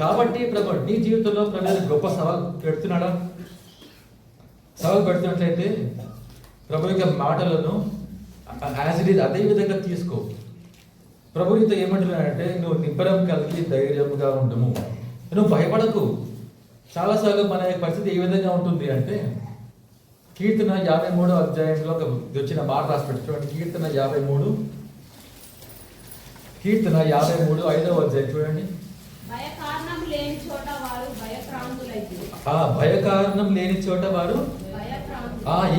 కాబట్టి ప్రభు నీ జీవితంలో ప్రభు గొప్ప సవాల్ పెడుతున్నాడా? సవాల్ పెడుతున్నట్లయితే ప్రభు యొక్క మాటలను యాజ్ ఇట్ ఈజ్ అదే విధంగా తీసుకో. ప్రభు నీతో ఏమంటున్నాడంటే నువ్వు నిబ్బరం కలిగి ధైర్యంగా ఉండము, నువ్వు భయపడకు. చాలాసార్లు మన పరిస్థితి ఏ విధంగా ఉంటుంది అంటే కీర్తన 53వ అధ్యాయంలో ఒక వచ్చిన మాట రాసి పెట్టుకోండి. కీర్తన 53 5వ అధ్యాయం చూడండి. భయకారణం లేని చోట వారు భయప్రాంతులైతురు. భయకారణం లేని చోట వారు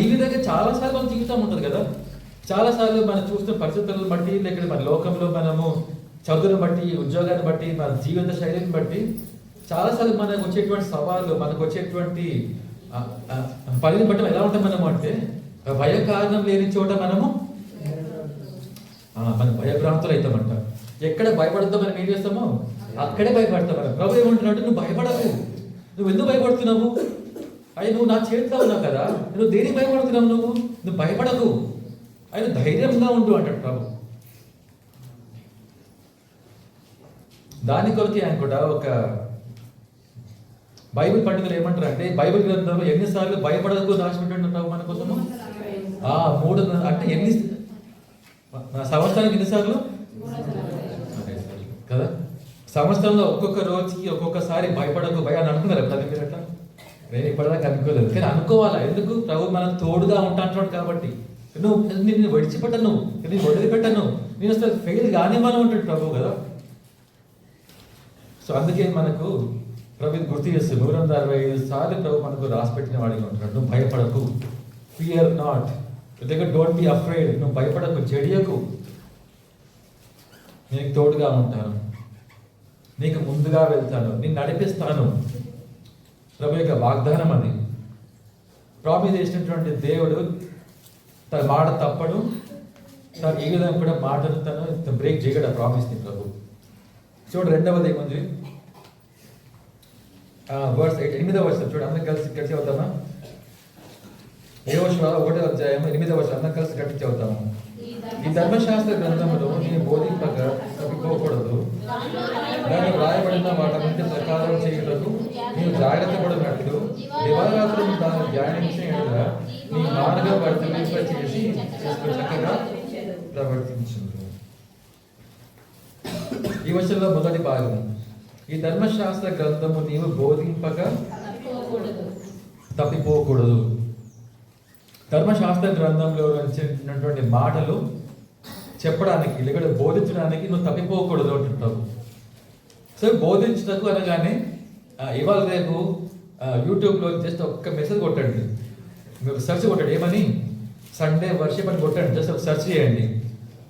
ఈ విధంగా చాలాసార్లు మన జీవితం ఉంటుంది కదా. చాలాసార్లు మనం చూస్తున్న పరిస్థితులను బట్టి, లేకపోతే మన లోకంలో మనము చదువును బట్టి, ఉద్యోగాన్ని బట్టి, మన జీవిత శైలిని బట్టి చాలాసార్లు మనకు వచ్చేటువంటి సవాళ్ళు, మనకు వచ్చేటువంటి పనిని బట్టి ఎలా ఉంటాం మనము అంటే భయకారణం లేని చోట మనము మనం భయభ్రాంతులు అవుతామంట. ఎక్కడ భయపడతాం మనం ఏం చేస్తామో అక్కడే భయపడతాం. మనం ప్రభు ఏమంటున్నాడు, నువ్వు భయపడకు. నువ్వు ఎందుకు భయపడుతున్నావు? అయ్యి నువ్వు నా చేతిలో ఉన్నావు కదా, నువ్వు దేనికి భయపడుతున్నావు? నువ్వు భయపడకు, ఆయన ధైర్యంగా ఉండు అంటాడు ప్రభు. దాని కొరకే ఆయన కూడా ఒక బైబిల్ పండితులు ఏమంటారు అంటే బైబిల్ గ్రంథంలో ఎన్నిసార్లు భయపడకు దాచిపెట్టాడు ప్రభు మన కోసము? 3 అంటే ఎన్ని సంవత్సరానికి ఎన్నిసార్లు కదా? సంవత్సరంలో ఒక్కొక్క రోజుకి ఒక్కొక్కసారి భయపడకు భయాన్ని అనుకున్నారు కదా మీరు? అట్లా నేను ఇప్పటిదాకా అనుకోలేదు, కానీ అనుకోవాలా. ఎందుకు? ప్రభు మనం తోడుగా ఉంటాంటున్నాడు కాబట్టి. నువ్వు నిన్ను విడిచిపెట్టను, నేను వదిలిపెట్టను, నేను అసలు ఫెయిల్ కానివ్వను ఉంటాడు ప్రభు కదా. సో అందుకే మనకు ప్రభు గుర్తు చేస్తుంది 165 సార్లు ప్రభు మనకు రాసిపెట్టిన వాడిగా ఉంటున్నాడు. నువ్వు భయపడకు, fear not, don't be afraid. నువ్వు భయపడకు, చెడియకు, నీకు తోడుగా ఉంటాను, నీకు ముందుగా వెళ్తాను, నేను నడిపిస్తాను. ప్రభు యొక్క వాగ్దానం అది. ప్రామిస్ చేసినటువంటి దేవుడు తన మాట తప్పడు, తను ఈ విధంగా కూడా మాటను తను బ్రేక్ చేయగల ప్రామిస్ని ప్రభు. చూడు 2వది ఏముంది? వర్స్ 8వ వర్షం చూడు, అందరం కలిసి చదువుతామా? యెహోషువ 1వ అధ్యాయం 8వ వర్షం అందరం కలిసి గట్టి చదువుతాము. ఈ ధర్మశాస్త్ర గ్రంథములో నేను బోధింపక తప్పిపోకూడదు, దాన్ని వ్రాయబడిన వాటన్నింటి ప్రకారం చేయుటకు నీవు జాగ్రత్త పడినట్లు దివారాత్రులు దాన్ని ధ్యానించి నీ మార్గవర్తింప చేసి చక్కగా ప్రవర్తించు. ఈ వర్షంలో మొదటి భాగం, ఈ ధర్మశాస్త్ర గ్రంథము నీవు బోధింపక తప్పిపోకూడదు. ధర్మశాస్త్ర గ్రంథంలో వచ్చినటువంటి మాటలు చెప్పడానికి లేకపోతే బోధించడానికి నువ్వు తప్పిపోకూడదు అంటుంటావు. సో బోధించటకు అనగానే ఇవాళ రేపు యూట్యూబ్లో జస్ట్ ఒక్క మెసేజ్ కొట్టండి, మీరు సెర్చ్ కొట్టండి, ఏమని సండే వర్షిప్ అని కొట్టండి, జస్ట్ ఒక సెర్చ్ చేయండి.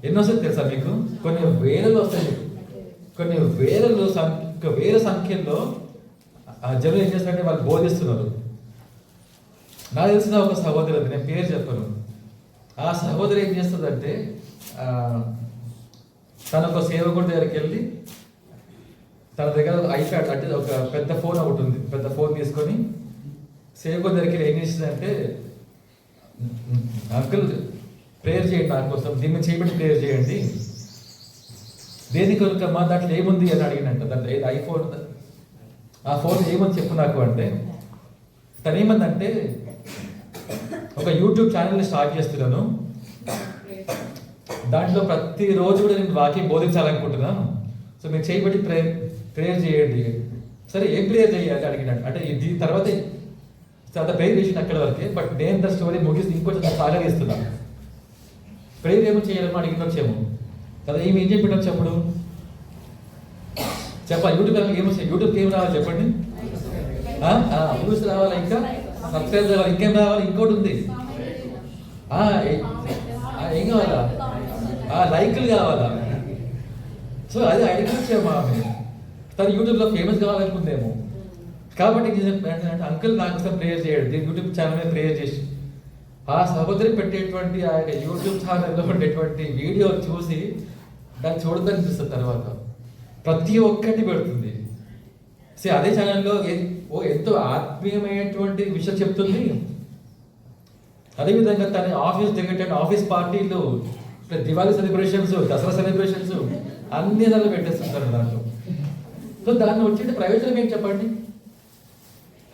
ఎన్నో వస్తాయి తెలుసా మీకు? కొన్ని వేలలో వస్తాయి, కొన్ని వేల సంఖ్యలో జనులు ఏం చేస్తారంటే వాళ్ళు బోధిస్తున్నారు. నాకు తెలిసిన ఒక సహోదరు, నేను పేరు చెప్పను, ఆ సహోదరు ఏం చేస్తుందంటే తన ఒక సేవకుడి దగ్గరికి వెళ్ళి తన దగ్గర ఐప్యాడ్ అంటే ఒక పెద్ద ఫోన్ ఒకటి ఉంది, పెద్ద ఫోన్ తీసుకొని సేవకుడి దగ్గరికి ఏం చేసిందంటే, అంకుల్ ప్రేయర్ చేయండి నా కోసం, దీన్ని చేయబట్టి ప్రేయర్ చేయండి. దేనికి మా దాంట్లో ఏముంది అని అడిగినంట. దాంట్లో ఏది ఐఫోన్, ఆ ఫోన్ ఏమని చెప్పు నాకు అంటే, తను ఏమందంటే ఒక యూట్యూబ్ ఛానల్ని స్టార్ట్ చేస్తున్నాను, దాంట్లో ప్రతిరోజు కూడా నేను వాక్యం బోధించాలనుకుంటున్నాను, సో మీరు చేయబట్టి ప్రేయర్ చేయండి. సరే ఏం ప్రేయర్ చేయాలి అడిగినట్టు. అంటే దీని తర్వాత ప్రేయర్ చేసిన అక్కడ వరకే, బట్ నేను ద స్టోరీ ముగిసి ఇంకొంచెం సాగరిస్తున్నాను. ప్రేయర్ ఏమో చేయాలని అడిగినొచ్చేమో కదా. ఏం చెప్పినొచ్చు అప్పుడు చెప్పాలి. యూట్యూబ్కి ఏం రావాలి చెప్పండి? వ్యూస్ రావాలి, ఇంకా సబ్స్క్రైబ్ రావాలి, ఇంకేం రావాలి? ఇంకోటి ఉంది, ఏం కావాలా? లైక్లు కావాలా? సో అది అడిగొచ్చాము ఆమె. తను యూట్యూబ్లో ఫేమస్ కావాలనుకుందేమో. కాబట్టి అంకుల్ నాకు కోసం ప్రేయర్ చేయడు, దీని యూట్యూబ్ ఛానల్ మీద ప్రేయర్ చేసి ఆ సహోదరి పెట్టేటువంటి ఆ యూట్యూబ్ ఛానల్లో ఉండేటువంటి వీడియో చూసి దాన్ని చూడద్దనిపిస్తుంది. తర్వాత ప్రతి ఒక్కటి పెడుతుంది. అదే ఛానల్లో ఎంతో ఆత్మీయమైనటువంటి విషయం చెప్తుంది. అదేవిధంగా తన ఆఫీస్ తిరిగేట ఆఫీస్ పార్టీలు, దివాళీ సెలబ్రేషన్స్, దసరా సెలబ్రేషన్స్ అన్ని దాంట్లో పెట్టేస్తుంటారు దాంట్లో. సో దాన్ని వచ్చే ప్రయోజనం ఏం చెప్పండి?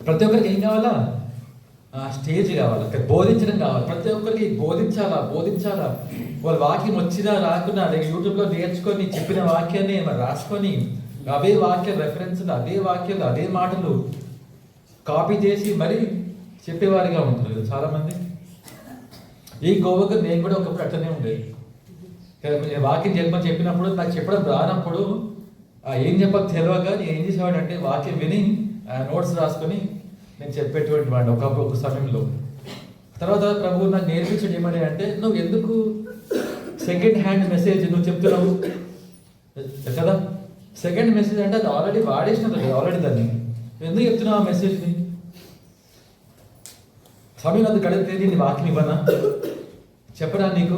ప్రతి ఒక్కరికి ఏం కావాలా? స్టేజ్ కావాలి, బోధించడం కావాలి. ప్రతి ఒక్కరికి బోధించాలా. వాళ్ళ వాక్యం వచ్చినా రాకున్నా లేదా యూట్యూబ్లో నేర్చుకొని చెప్పిన వాక్యాన్ని రాసుకొని అవే వాక్య రెఫరెన్స్లు, అదే వాక్యాలు, అదే మాటలు కాపీ చేసి మరీ చెప్పేవారిగా ఉంటారు కదా చాలామంది. ఈ గోవకు నేను కూడా ఒకప్పుడు అట్లనే ఉండేది. వాక్యం చెప్పినప్పుడు నాకు చెప్పడం రానప్పుడు ఏం చెప్పక తెలియక నేను ఏం చేసేవాడు అంటే వాక్యం విని నోట్స్ రాసుకొని నేను చెప్పేటువంటి వాడిని ఒక సమయంలో. తర్వాత ప్రభువు నాకు నేర్పించడం ఏమని అంటే, నువ్వు ఎందుకు సెకండ్ హ్యాండ్ మెసేజ్ నువ్వు చెప్తున్నావు కదా, సెకండ్ మెసేజ్ అంటే అది ఆల్రెడీ వాడేసినది కదా ఆల్రెడీ, దాన్ని ఎందుకు చెప్తున్నావు ఆ మెసేజ్ని? సమయం అది గడిపితే నీ వాక్యం ఇవ్వనా? చెప్పరా నీకు?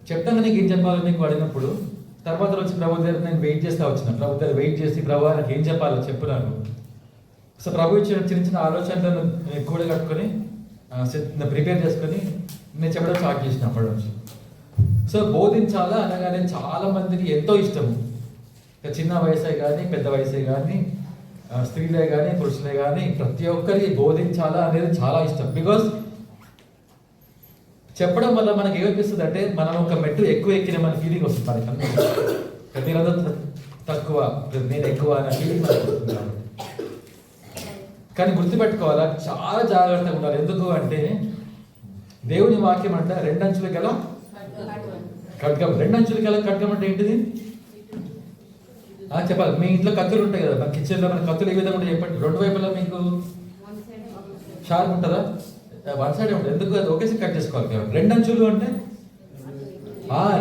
చెప్తాను నీకు ఏం చెప్పాలో నీకు అడిగినప్పుడు. తర్వాత వచ్చి ప్రభు దగ్గర నేను వెయిట్ చేస్తా వచ్చిన, ప్రభు దగ్గర వెయిట్ చేసి ప్రభు నాకు ఏం చెప్పాలో చెప్పు నాకు. సో ప్రభు ఇచ్చిన చిన్న ఆలోచనలను కూడా కట్టుకొని ప్రిపేర్ చేసుకొని నేను చెప్పడం స్టార్ట్ చేసిన అప్పటి నుంచి. సో బోధించాలా అనగానే చాలా మందికి ఎంతో ఇష్టము. చిన్న వయసే కానీ పెద్ద వయసే కానీ స్త్రీలే కానీ పురుషులే కానీ ప్రతి ఒక్కరికి బోధించాలా అనేది చాలా ఇష్టం. బికాస్ చెప్పడం వల్ల మనకి ఏమనిపిస్తుంది అంటే మనం ఒక మెట్టు ఎక్కువ ఎక్కిన మన ఫీలింగ్ వస్తుంది. మనకి మీరందరూ తక్కువ, నేను ఎక్కువ అనే ఫీలింగ్ మనకు వస్తుంది. కానీ గుర్తుపెట్టుకోవాలా, చాలా జాగ్రత్తగా ఉండాలి. ఎందుకు అంటే దేవుని వాక్యం అంటే రెండంచులు గల ఖడ్గం. రెండంచులు గల ఖడ్గం అంటే ఏంటిది చెప్పాలి. మీ ఇంట్లో కత్తులు ఉంటాయి కదా, మన కిచెన్లో మన కత్తులు ఏ విధంగా ఉంటాయి చెప్పండి. రెండు వైపులా మీకు షార్ప్ ఉంటుందా? వన్ సైడ్ ఉంటుంది. ఎందుకు? అది ఒకేసారి కట్ చేసుకోవాలి కాబట్టి. రెండంచులు అంటే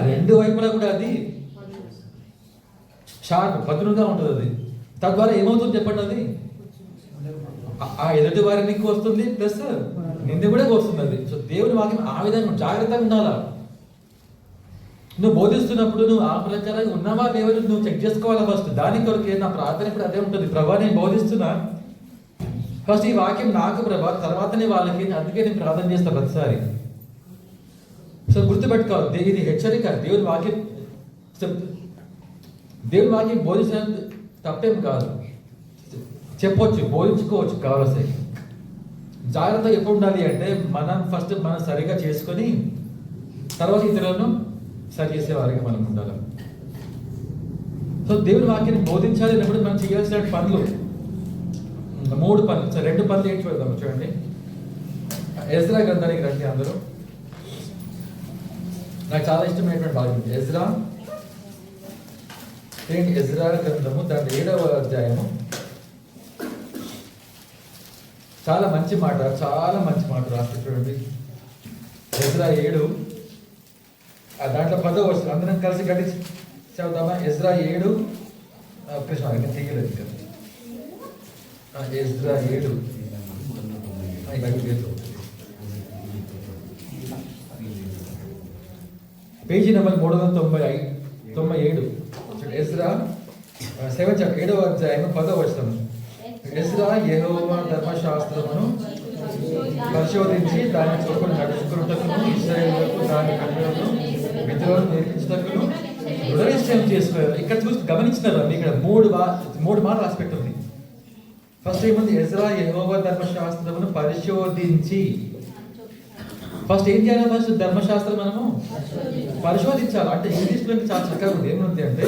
రెండు వైపులా కూడా అది షార్ప్ పదునుగా ఉంటుంది. అది తద్వారా ఏమవుతుంది చెప్పండి, అది ఎదుటి వారిని వస్తుంది ప్లస్ నిన్ను కూడా వస్తుంది అది. సో దేవుని వాక్యం ఆ విధంగా జాగ్రత్తగా ఉండాలా. నువ్వు బోధిస్తున్నప్పుడు నువ్వు ఆ ప్రకారంగా ఉన్నావా లేవని నువ్వు చెక్ చేసుకోవాలా ఫస్ట్. దాని కొరకు నా ప్రార్థన ఇప్పుడు అదే ఉంటుంది. ప్రభా నేను బోధిస్తున్నా, ఫస్ట్ ఈ వాక్యం నాకు ప్రభా, తర్వాతనే వాళ్ళకి. అందుకే నేను ప్రార్థన చేస్తా ప్రతిసారి. సో గుర్తుపెట్టుకోవాలి, ఇది హెచ్చరిక. దేవుని వాక్యం బోధించిన తప్పేం కాదు, చెప్పొచ్చు, బోధించుకోవచ్చు కావాల్సి. జాగ్రత్త ఎప్పుడు ఉండాలి అంటే మనం ఫస్ట్ మనం సరిగా చేసుకొని తర్వాత ఇతరులను సరి చేసే వారికి మనం ఉండాలి. సో దేవుని వాక్యాన్ని బోధించాలి అన్నప్పుడు మనం చేయాల్సిన పనులు 3 పనులు. సో 2 పనులు ఏంటి చూద్దాం. చూడండి, ఎజ్రా గ్రంథానికి రండి అందరూ. నాకు చాలా ఇష్టమైనటువంటి భాగం ఎజ్రా. ఏంటి? ఎజ్రా గ్రంథము దాని 7వ అధ్యాయము. చాలా మంచి మాట రాసి చూడండి. ఎజ్రా 7 దాంట్లో 10వ వచనం అందరం కలిసి గట్టి చదువుతామా? ఎజ్రా 7 కృష్ణ తీయలేదు కదా. Ezra 7 page number 397. ఎజ్రా 7వ అధ్యాయం 10వ వచనం. ఎజ్రా యెహోవా ధర్మశాస్త్రమును పరిశోధించి దాని చొప్పున నడుచుకున్నటకును ఇశ్రాయేలులకు దాని కట్టడలను విధులను నేర్పించుటకును దృఢ నిశ్చయం చేసుకోవాలి. ఇక్కడ చూసి గమనించినారు ఇక్కడ 3 మార్లు రాసి పెట్టింది. ఫస్ట్ ఏముంది? ఎజ్రా యెహోవా ధర్మశాస్త్రమును పరిశోధించి. ఫస్ట్ ఏం చేయాలి? ఫస్ట్ ధర్మశాస్త్రం మనము పరిశోధించాలి. అంటే ఇంగ్లీష్లో చాలా చక్కగా ఉంది. ఏముంది అంటే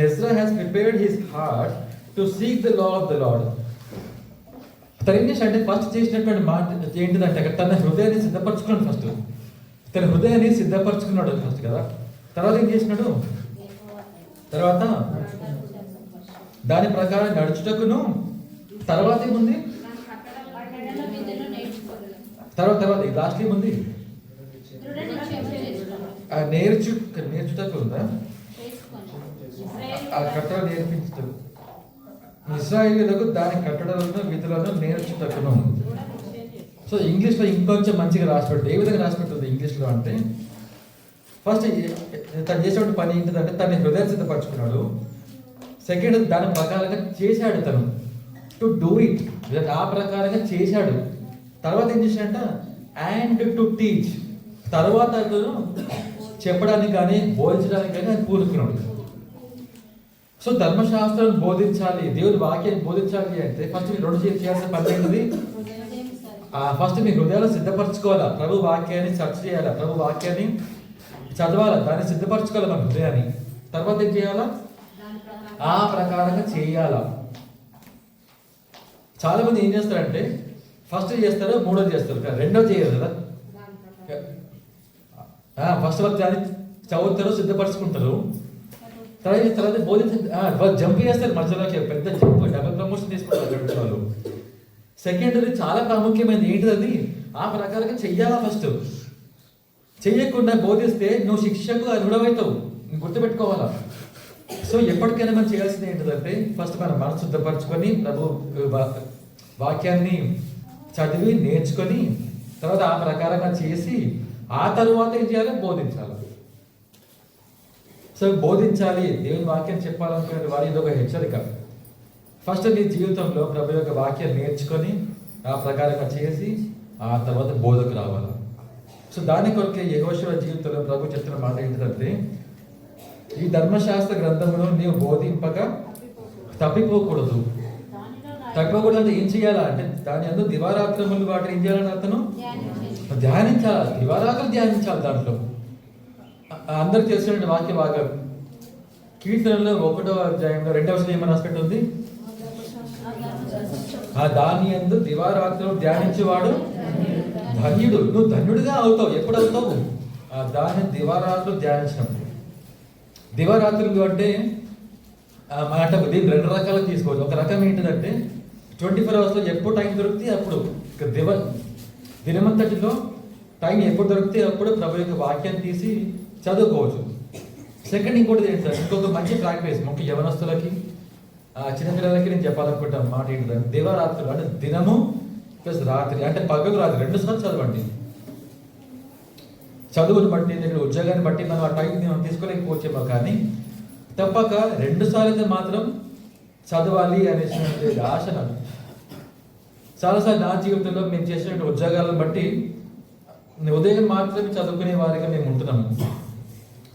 Ezra has prepared his heart to seek the law of the lord. తను ఏం చేశాడంటే ఫస్ట్ చేసినటువంటి మాట ఏంటిదంటే అక్కడ తన హృదయాన్ని సిద్ధపరచుకున్నాడు. ఫస్ట్ తన హృదయాన్ని సిద్ధపరచుకున్నాడు ఫస్ట్ కదా. తర్వాత ఏం చేసినాడు? తర్వాత దాని ప్రకారం నడుచుటకును. తర్వాత ఏముంది? తర్వాత లాస్ట్ ఏముంది? నేర్చుటకు ఉందా? ఆ కట్టడలు నేర్పించుటకు. ఇశ్రాయేలులకు దాని కట్టడలను విధులను నేర్చుటకును. సో ఇంగ్లీష్లో ఇంకొంచెం మంచిగా రాసిపెట్టు. ఏ విధంగా రాసిపెట్టుంది ఇంగ్లీష్లో అంటే ఫస్ట్ తను చేసేటువంటి పని ఏంటిదంటే తన హృదయం సిద్ధపరచుకున్నాడు. సెకండ్ దాని ప్రకారంగా చేశాడు తను. టు డూ ఇట్, ఆ ప్రకారంగా చేశాడు. తర్వాత ఏం చేశాడంట, అండ్ టు టీచ్, తర్వాత అతను చెప్పడానికి కానీ బోధించడానికి కానీ ఆయన పూనుకున్నాడు. సో ధర్మశాస్త్రాన్ని బోధించాలి, దేవుని వాక్యాన్ని బోధించాలి అంటే ఫస్ట్ మీరు రెండు చేయాల్సిన పని ఏంటిది? ఫస్ట్ మీ హృదయాలు సిద్ధపరచుకోవాలా, ప్రభు వాక్యాన్ని చర్చ చేయాలా, ప్రభు వాక్యాన్ని చదవాలా, దాన్ని సిద్ధపరచుకోవాలి మన హృదయాన్ని. తర్వాత ఏం చేయాలా? ఆ ప్రకారంగా చేయాలా. చాలా మంది ఏం చేస్తారంటే ఫస్ట్ చేస్తారు, మూడోది చేస్తారు, రెండోది చేయరు కదా. ఫస్ట్ వాళ్ళు దాన్ని చదువుతారు, సిద్ధపరచుకుంటారు, తర్వాత వాళ్ళు జంప్ చేస్తారు మధ్యలోకి, పెద్ద జంప్, డబుల్ ప్రమోషన్ తీసుకుంటారు వాళ్ళు. సెకండరీ చాలా ప్రాముఖ్యమైనది ఏంటిది? అది ఆ ప్రకారంగా చెయ్యాలా. ఫస్ట్ చెయ్యకుండా బోధిస్తే నువ్వు శిక్షకు అర్హుడమవుతావు, గుర్తుపెట్టుకోవాలా. సో ఎప్పటికైనా మనం చేయాల్సింది ఏంటిదంటే ఫస్ట్ మనం మనసు శుద్ధపరచుకొని ప్రభు వాక్యాన్ని చదివి నేర్చుకొని తర్వాత ఆ ప్రకారంగా చేసి ఆ తరువాత ఏం చేయాలి? బోధించాలి. సో బోధించాలి, దేవుని వాక్యం చెప్పాలనుకునే వారి ఇది ఒక హెచ్చరిక. ఫస్ట్ నీ జీవితంలో ప్రభు యొక్క వాక్యాన్ని నేర్చుకొని ఆ ప్రకారంగా చేసి ఆ తర్వాత బోధకు రావాలి. సో దాని కొరకే యెహోషువ జీవితంలో ప్రభు చెప్తున్న మాట ఏంటంటే, ఈ ధర్మశాస్త్ర గ్రంథమును నీవు బోధింపక తప్పిపోకూడదు. తప్పిపోకూడదు అంటే ఏం చేయాలా అంటే దాని అందరూ దివారాత్రములు వాటి ఏం చేయాలని అతను ధ్యానించాలి, దివారాత్రులు ధ్యానించాలి. దాంట్లో అందరికి తెలిసిన వాక్య భాగం కీర్తనలో 1వ అధ్యాయంలో 2వ వచనం ఏమని రాసిపెట్టి ఉంది? దాని యందు దివారాత్రులు ధ్యానించేవాడు ధన్యుడు. నువ్వు ధన్యుడిగా అవుతావు. ఎప్పుడు అవుతావు? దాన్ని దివారాత్రులు ధ్యానించినప్పుడు. దివారాత్రులు అంటే మాట దీన్ని 2 రకాలుగా తీసుకోవచ్చు. ఒక రకం ఏంటిదంటే 24 అవర్స్లో ఎప్పుడు టైం దొరికితే అప్పుడు, దినమంతటిలో టైం ఎప్పుడు దొరికితే అప్పుడు ప్రభు యొక్క వాక్యాన్ని తీసి చదువుకోవచ్చు. సెకండ్ ఇంకోటి ఏంటంటే ఇంకొక మంచి ప్రాక్టీస్ ముఖ్య యవనస్తులకి చిన్నపిల్లలకి నేను చెప్పాలనుకుంటాను మాట ఏంటంటే దివారాత్రులు అంటే దినము ప్లస్ రాత్రి అంటే పగలు రాత్రి 2 సార్లు చదవండి. చదువుని బట్టి దగ్గర ఉద్యోగాన్ని బట్టి మనం ఆ టైం మనం తీసుకోలేకపోవచ్చేమో, కానీ తప్పక 2 సార్లు అయితే మాత్రం చదవాలి అనేసినటువంటి ఆశ నాకు. చాలాసార్లు నా జీవితంలో మేము చేసినటువంటి ఉద్యోగాలను బట్టి ఉదయం మాత్రమే చదువుకునే వారిగా మేము ఉంటున్నాము.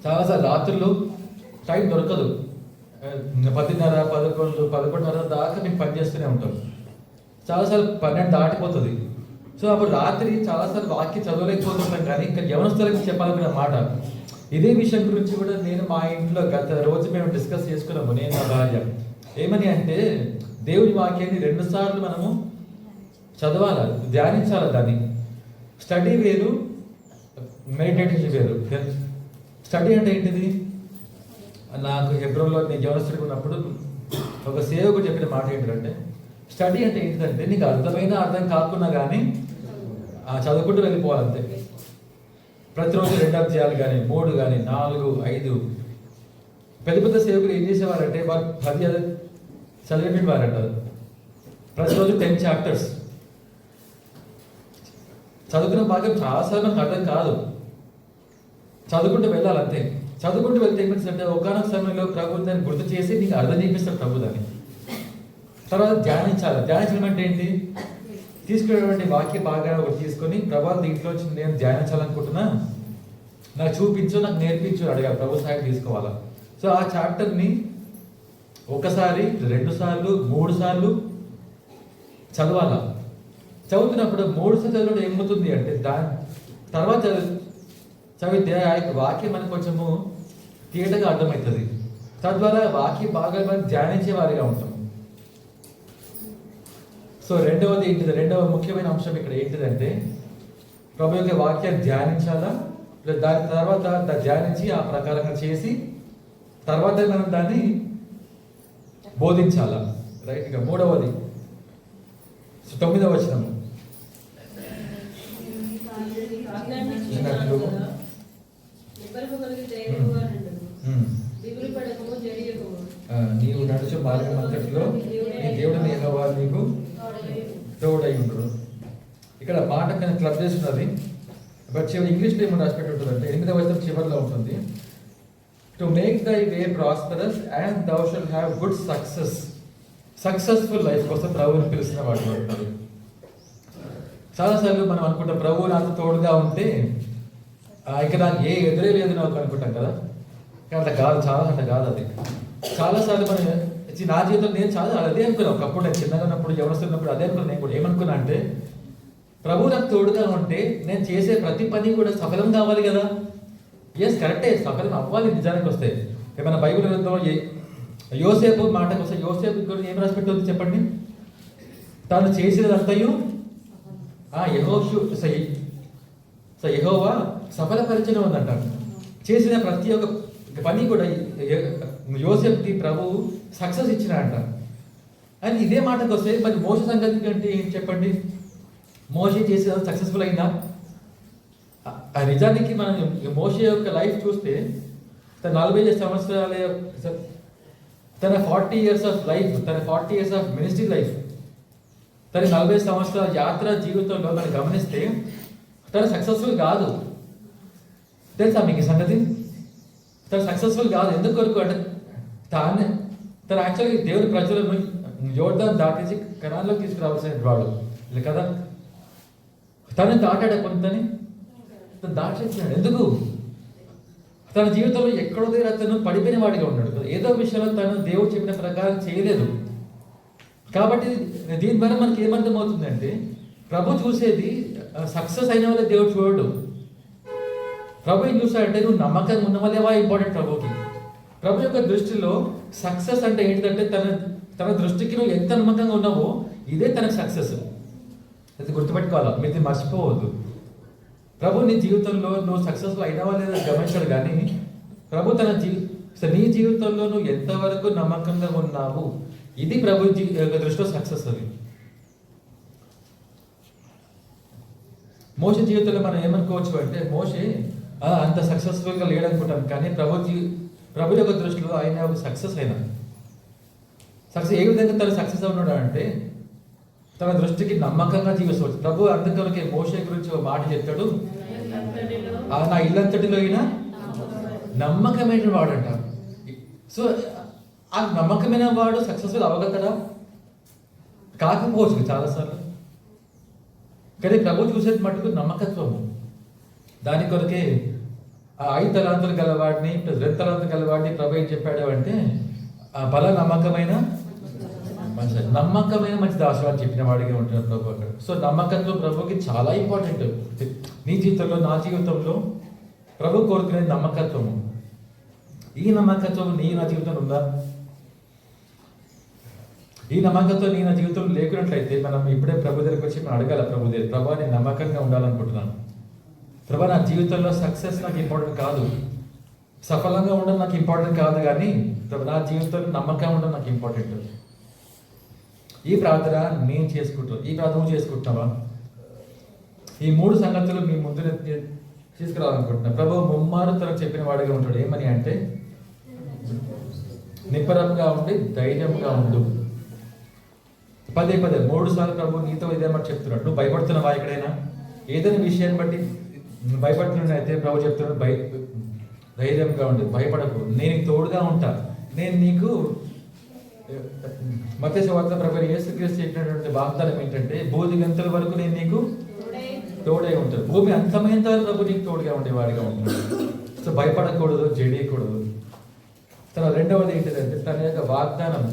చాలాసార్లు రాత్రులు టైం దొరకదు. 10:30, 11, 11:30 దాకా మేము పనిచేస్తూనే ఉంటాం. చాలాసార్లు 12 దాటిపోతుంది. సో అప్పుడు రాత్రి చాలాసార్లు వాక్యం చదవలేకపోతున్నాం. కానీ ఇంకా యవనస్తులకు చెప్పాలనుకున్న మాట ఇదే విషయం గురించి కూడా నేను మా ఇంట్లో గత రోజు మేము డిస్కస్ చేసుకున్నాము, నేను నా భార్య. ఏమని అంటే దేవుని వాక్యాన్ని 2 సార్లు మనము చదవాలి, ధ్యానించాలి. దాన్ని స్టడీ వేరు, మెడిటేషన్ వేరు. స్టడీ అంటే ఏంటిది? నాకు హెబ్రోన్లో నేను యవనస్తుడిగా ఉన్నప్పుడు ఒక సేవకుడు చెప్పిన మాట ఏంటంటే స్టడీ అంటే ఏంటిదంటే నీకు అర్థమైనా అర్థం కాకున్నా కానీ చదువుకుంటూ వెళ్ళిపోవాలంతే. ప్రతిరోజు 2 అధ్యాయాలు కానీ 3 కానీ 4, 5. పెద్ద పెద్ద సేవకులు ఏం చేసేవారంటే వారు 10 చదివేటి వారు అంటారు. ప్రతిరోజు 10 చాప్టర్స్ చదువుకున్న భాగం చాలాసార్లు మనకు అర్థం కాదు, చదువుకుంటూ వెళ్ళాలంతే. చదువుకుంటూ వెళ్తే ఏమిటంటే ఒకనొక సమయంలో ప్రభు దాన్ని గుర్తు చేసి నీకు అర్థం చేపిస్తాడు ప్రభు దాన్ని. తర్వాత ధ్యానించాలి. ధ్యానించడం అంటే ఏంటి? తీసుకునేటువంటి వాక్య భాగాన్ని ఒకటి తీసుకొని ప్రభు దీంట్లో నేను ధ్యానించాలనుకుంటున్నా, నాకు చూపించు, నాకు నేర్పించు అడగాలి. ప్రభు సహాయం తీసుకోవాలా. సో ఆ చాప్టర్ని 1 సారి, 2 సార్లు, 3 సార్లు చదవాలా. చదువుతున్నప్పుడు 3 సార్లు చదవడం ఏమవుతుంది అంటే దాని తర్వాత చదివితే ఆ యొక్క వాక్యం మనకు కొంచెము తేటగా అర్థమవుతుంది. తద్వారా వాక్య భాగాలు మనం ధ్యానించే వారిగా ఉంటాం. సో రెండవది ఏంటిది? రెండవ ముఖ్యమైన అంశం ఇక్కడ ఏంటిదంటే ప్రభు యొక్క వాక్యాన్ని ధ్యానించాలా, దాని తర్వాత ధ్యానించి ఆ ప్రకారంగా చేసి తర్వాత మనం దాన్ని బోధించాలా. రైట్. ఇక మూడవది 9వ వచనం. నీవు నడుచు మార్గం అంతటిలో నీ దేవుడిని యెహోవా నీకు తోడై ఉండడు. ఇక్కడ మాట క్లబ్ చేస్తున్నది, బట్ చివరి ఇంగ్లీష్లో ఏమో రాసిపెట్టి ఉంటుంది అంటే 8వ వచనం చివరిలో ఉంటుంది, to make thy way prosperous and thou shalt have good success. Successful life కోసం ప్రభువుని పిలిచిన వాడు అంటారు. చాలాసార్లు మనం అనుకుంటాం ప్రభువు నాతో తోడుగా ఉంటే ఇక నాకు ఏ ఎదురే లేదు నాకు అనుకుంటాం కదా. కానీ అట్లా కాదు, చాలా అట్లా కాదు. అది చాలాసార్లు మనం నా జీవితం నేను చాలా అదే అనుకున్నాను. ఒకప్పుడు నేను చిన్నగా ఉన్నప్పుడు ఎవరుస్తున్నప్పుడు అదే అనుకున్నాను. నేను కూడా ఏమనుకున్నా అంటే ప్రభు నాకు తోడుగా ఉంటే నేను చేసే ప్రతి పని కూడా సఫలం కావాలి కదా. ఎస్ కరెక్టే, సఫలం అవ్వాలి, నిజానికి వస్తాయి. ఏమైనా బైబిల్ గ్రంథంలో యోసేపు మాటకు వస్తే యోసేపు కూడా ఏం రాసి పెట్టింది చెప్పండి. తాను చేసినదంతయు యెహోవా సఫలపరిచయం ఉందంట. చేసిన ప్రతి ఒక్క పని కూడా యోసేపుకి ప్రభువు సక్సెస్ ఇచ్చినాడంట. అని ఇదే మాటకు వస్తే మరి మోషే సంగతి అంటే ఏం చెప్పండి. మోషే చేసిన సక్సెస్ఫుల్ అయిందా? నిజానికి మనం మోషే యొక్క లైఫ్ చూస్తే తన 45 సంవత్సరాల తన 40 years ఆఫ్ లైఫ్, తన 40 years ఆఫ్ మినిస్ట్రీ లైఫ్, తన 40 సంవత్సరాల యాత్ర జీవితంలో మనం గమనిస్తే తను సక్సెస్ఫుల్ కాదు. తెలుసా మీకు ఈ సంగతి? తను సక్సెస్ఫుల్ కాదు. ఎందుకు కొరకు అంటే తను యాక్చువల్గా దేవుని ప్రజలను యోర్దాను దాటించి కనాన్లోకి తీసుకురావాల్సిన వాడు కదా. తను దాటాడు కొంతని, తను దాటించాడు. ఎందుకు? తన జీవితంలో ఎక్కడో దగ్గర తను పడిపోయిన వాడిగా ఉన్నాడు కదా. ఏదో విషయంలో తను దేవుడు చెప్పిన ప్రకారం చేయలేదు. కాబట్టి దీని ద్వారా మనకి ఏమర్థం అవుతుందంటే ప్రభు చూసేది సక్సెస్ అయిన వాళ్ళే దేవుడు చూడడు. ప్రభు ఏం చూస్తాడంటే నువ్వు నమ్మకంగా ఉన్న వాళ్ళేవా ఇంపార్టెంట్ ప్రభుకి. ప్రభు యొక్క దృష్టిలో సక్సెస్ అంటే ఏంటంటే తన దృష్టికి నువ్వు ఎంత నమ్మకంగా ఉన్నావో ఇదే తనకు సక్సెస్. అది గుర్తుపెట్టుకోవాలా, మీరు మర్చిపోవద్దు. ప్రభు నీ జీవితంలో నువ్వు సక్సెస్ఫుల్ అయినవా లేదా గమనించాడు. కానీ ప్రభు నీ జీవితంలో నువ్వు ఎంతవరకు నమ్మకంగా ఉన్నావు ఇది ప్రభు దృష్టిలో సక్సెస్. అది మోషే జీవితంలో మనం ఏమనుకోవచ్చు అంటే మోషే అంత సక్సెస్ఫుల్గా లేడనుకుంటాం. కానీ ప్రభు యొక్క దృష్టిలో ఆయన ఒక సక్సెస్ అయినా. సక్సెస్ ఏ విధంగా తను సక్సెస్ అవున్నాడు అంటే తన దృష్టికి నమ్మకంగా జీవిస్తాడు. ప్రభు అందుకనే మోషే గురించి ఒక మాట చెప్తాడు, నా ఇల్లంతటిలో అయినా నమ్మకమైన వాడంట. సో ఆ నమ్మకమైన వాడు సక్సెస్ఫుల్ అవ్వగలడా? కాకపోవచ్చు చాలాసార్లు. కానీ ప్రభు చూసేది మటుకు నమ్మకత్వము. దాని కొరకే 5 తలాంతులు గలవాడిని 2 తలాంతులు గలవాడిని ప్రభు ఏం చెప్పాడు అంటే బల నమ్మకమైన మంచి దాసువాడు చెప్పిన వాడిగా ఉంటున్నాడు ప్రభు అక్కడ. సో నమ్మకత్వం ప్రభుకి చాలా ఇంపార్టెంట్. నీ జీవితంలో నా జీవితంలో ప్రభు కోరుకునే నమ్మకత్వము. ఈ నమ్మకత్వం నా జీవితంలో ఉందా? ఈ నమ్మకంతో నా జీవితంలో లేకున్నట్లయితే మనం ఇప్పుడే ప్రభు దగ్గరికి వచ్చి మనం అడగాల, ప్రభు దగ్గర, ప్రభా నేను నమ్మకంగా ఉండాలనుకుంటున్నాను. ప్రభా నా జీవితంలో సక్సెస్ నాకు ఇంపార్టెంట్ కాదు, సఫలంగా ఉండడం నాకు ఇంపార్టెంట్ కాదు, కానీ ప్రభు నా జీవితంలో నమ్మకంగా ఉండడం నాకు ఇంపార్టెంట్. ఈ ప్రార్థన నేను చేసుకుంటాను. ఈ ప్రార్థన చేసుకుంటున్నావా? ఈ 3 సంగతులు మీ ముందు తీసుకురావాలనుకుంటున్నా. ప్రభు ముమ్మారు తనకు చెప్పిన వాడిగా ఉంటాడు. ఏమని అంటే నిబ్బరంగా ఉండి ధైర్యంగా ఉండు. పదే 3 సార్లు ప్రభు నీతో ఇదేమాట చెప్తున్నాడు. నువ్వు భయపడుతున్నావా? ఎక్కడైనా ఏదైనా విషయాన్ని బట్టి భయపడుతున్నట్లయితే ప్రభు చెప్తున్నాడు ధైర్యంగా ఉండి భయపడకు, నేను తోడుగా ఉంటా. నేను నీకు మత్తయి సువార్త ప్రభు యేసుక్రీస్తు చెప్పినటువంటి వాగ్దానం ఏంటంటే బోధి గంటల వరకు నేను నీకు తోడే ఉంటాను. భూమి అంతమైన ప్రభు నీకు తోడుగా ఉండేవాడిగా ఉంటున్నాడు. సో భయపడకూడదు, జడియకూడదు. తన రెండవది ఏంటిదంటే తన యొక్క వాగ్దానం.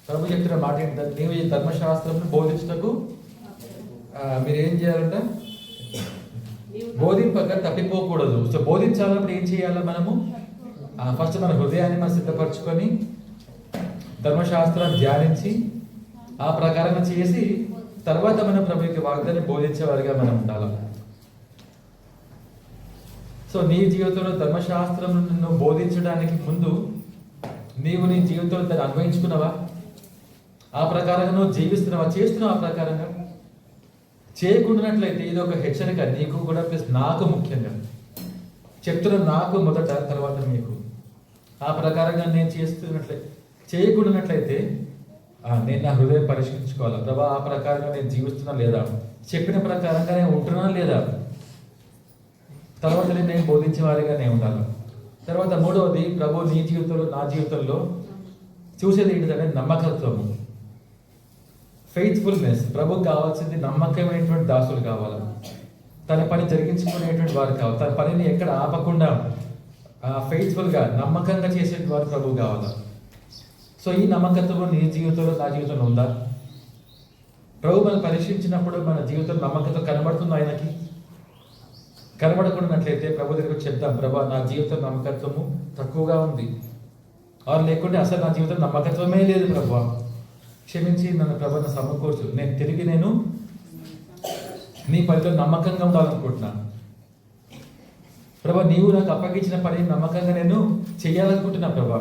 ప్రభు చెప్తున్న మాట ఏంటంటే నీవు ఈ ధర్మశాస్త్రం బోధించటకు మీరేం చేయాలంట? బోధింపక తప్పిపోకూడదు. సో బోధించాలన్నప్పుడు ఏం చేయాలి? మనము ఫస్ట్ మన హృదయాన్ని మనం సిద్ధపరచుకొని ధర్మశాస్త్రాన్ని ధ్యానించి ఆ ప్రకారంగా చేసి తర్వాత మనం ప్రభు యొక్క వాగ్దాన్ని బోధించేవారిగా మనం ఉండాలి. సో నీ జీవితంలో ధర్మశాస్త్రం నువ్వు బోధించడానికి ముందు నీవు నీ జీవితంలో దాన్ని అనుభవించుకున్నావా? ఆ ప్రకారంగా నువ్వు జీవిస్తున్నావా? చేస్తున్నావు ఆ ప్రకారంగా? చేయకుండానట్లయితే ఇది ఒక హెచ్చరిక నీకు కూడా, ప్లస్ నాకు ముఖ్యంగా చెప్తున్నా. నాకు మొదట, తర్వాత మీకు. ఆ ప్రకారంగా నేను చేయకుండానట్లయితే నేను నా హృదయం పరిష్కరించుకోవాలి. ప్రభా ఆ ప్రకారంగా నేను జీవిస్తున్నా లేదా? చెప్పిన ప్రకారంగా నేను ఉంటున్నా లేదా? తర్వాత నేను బోధించే వారిగా నేను ఉండాలి. తర్వాత 3వది ప్రభు నీ జీవితంలో నా జీవితంలో చూసేది ఏంటంటే నమ్మకత్వము. ఫెయిత్ఫుల్నెస్. ప్రభుకి కావాల్సింది నమ్మకమైనటువంటి దాసులు కావాలి. తన పని జరిగించుకునేటువంటి వారు కావాలి. తన పనిని ఎక్కడ ఆపకుండా ఫెయిత్ఫుల్గా నమ్మకంగా చేసే వారు ప్రభువు కావాలి. సో ఈ నమ్మకత్వం నీ జీవితంలో నా జీవితంలో ఉందా? ప్రభు మనం పరీక్షించినప్పుడు మన జీవితం నమ్మకంతో కనబడుతుంది. ఆయనకి కనబడకున్నట్లయితే ప్రభు దగ్గరకు చెప్దాం, ప్రభా నా జీవితం నమ్మకత్వము తక్కువగా ఉంది, ఆరు లేకుంటే అసలు నా జీవితం నమ్మకత్వమే లేదు ప్రభు, క్షమించి నన్ను ప్రభుత్వం సమకూర్చు, నేను తిరిగి నీ పనిలో నమ్మకంగా ఉండాలనుకుంటున్నాను ప్రభా, నీవు నాకు అప్పగించిన పని నమ్మకంగా నేను చేయాలనుకుంటున్నా ప్రభా.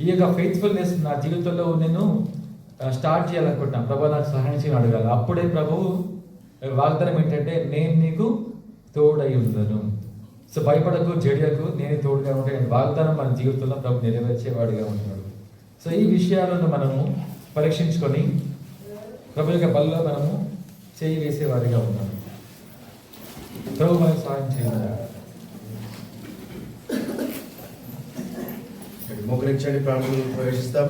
ఈ యొక్క ఫెయిత్ఫుల్నెస్ నా జీవితంలో నేను స్టార్ట్ చేయాలనుకుంటున్నాను ప్రభా, నాకు సహాయం చేయని అడగాలి. అప్పుడే ప్రభువు వాగ్దానం ఏంటంటే నేను నీకు తోడై ఉండను. సో భయపడకు, జడియకు, నేను తోడుగా ఉంటాను. వాగ్దానం మన జీవితంలో ప్రభు నెరవేర్చేవాడిగా ఉంటున్నాడు. సో ఈ విషయాలను మనము పరీక్షించుకొని ప్రభు యొక్క బల్లో మనము చేయి వేసేవాడిగా ఉన్నాము. ప్రభు మనకు సహాయం చేయాలి. మోకరించండి, ప్రార్థనలో ప్రవేశిస్తాం.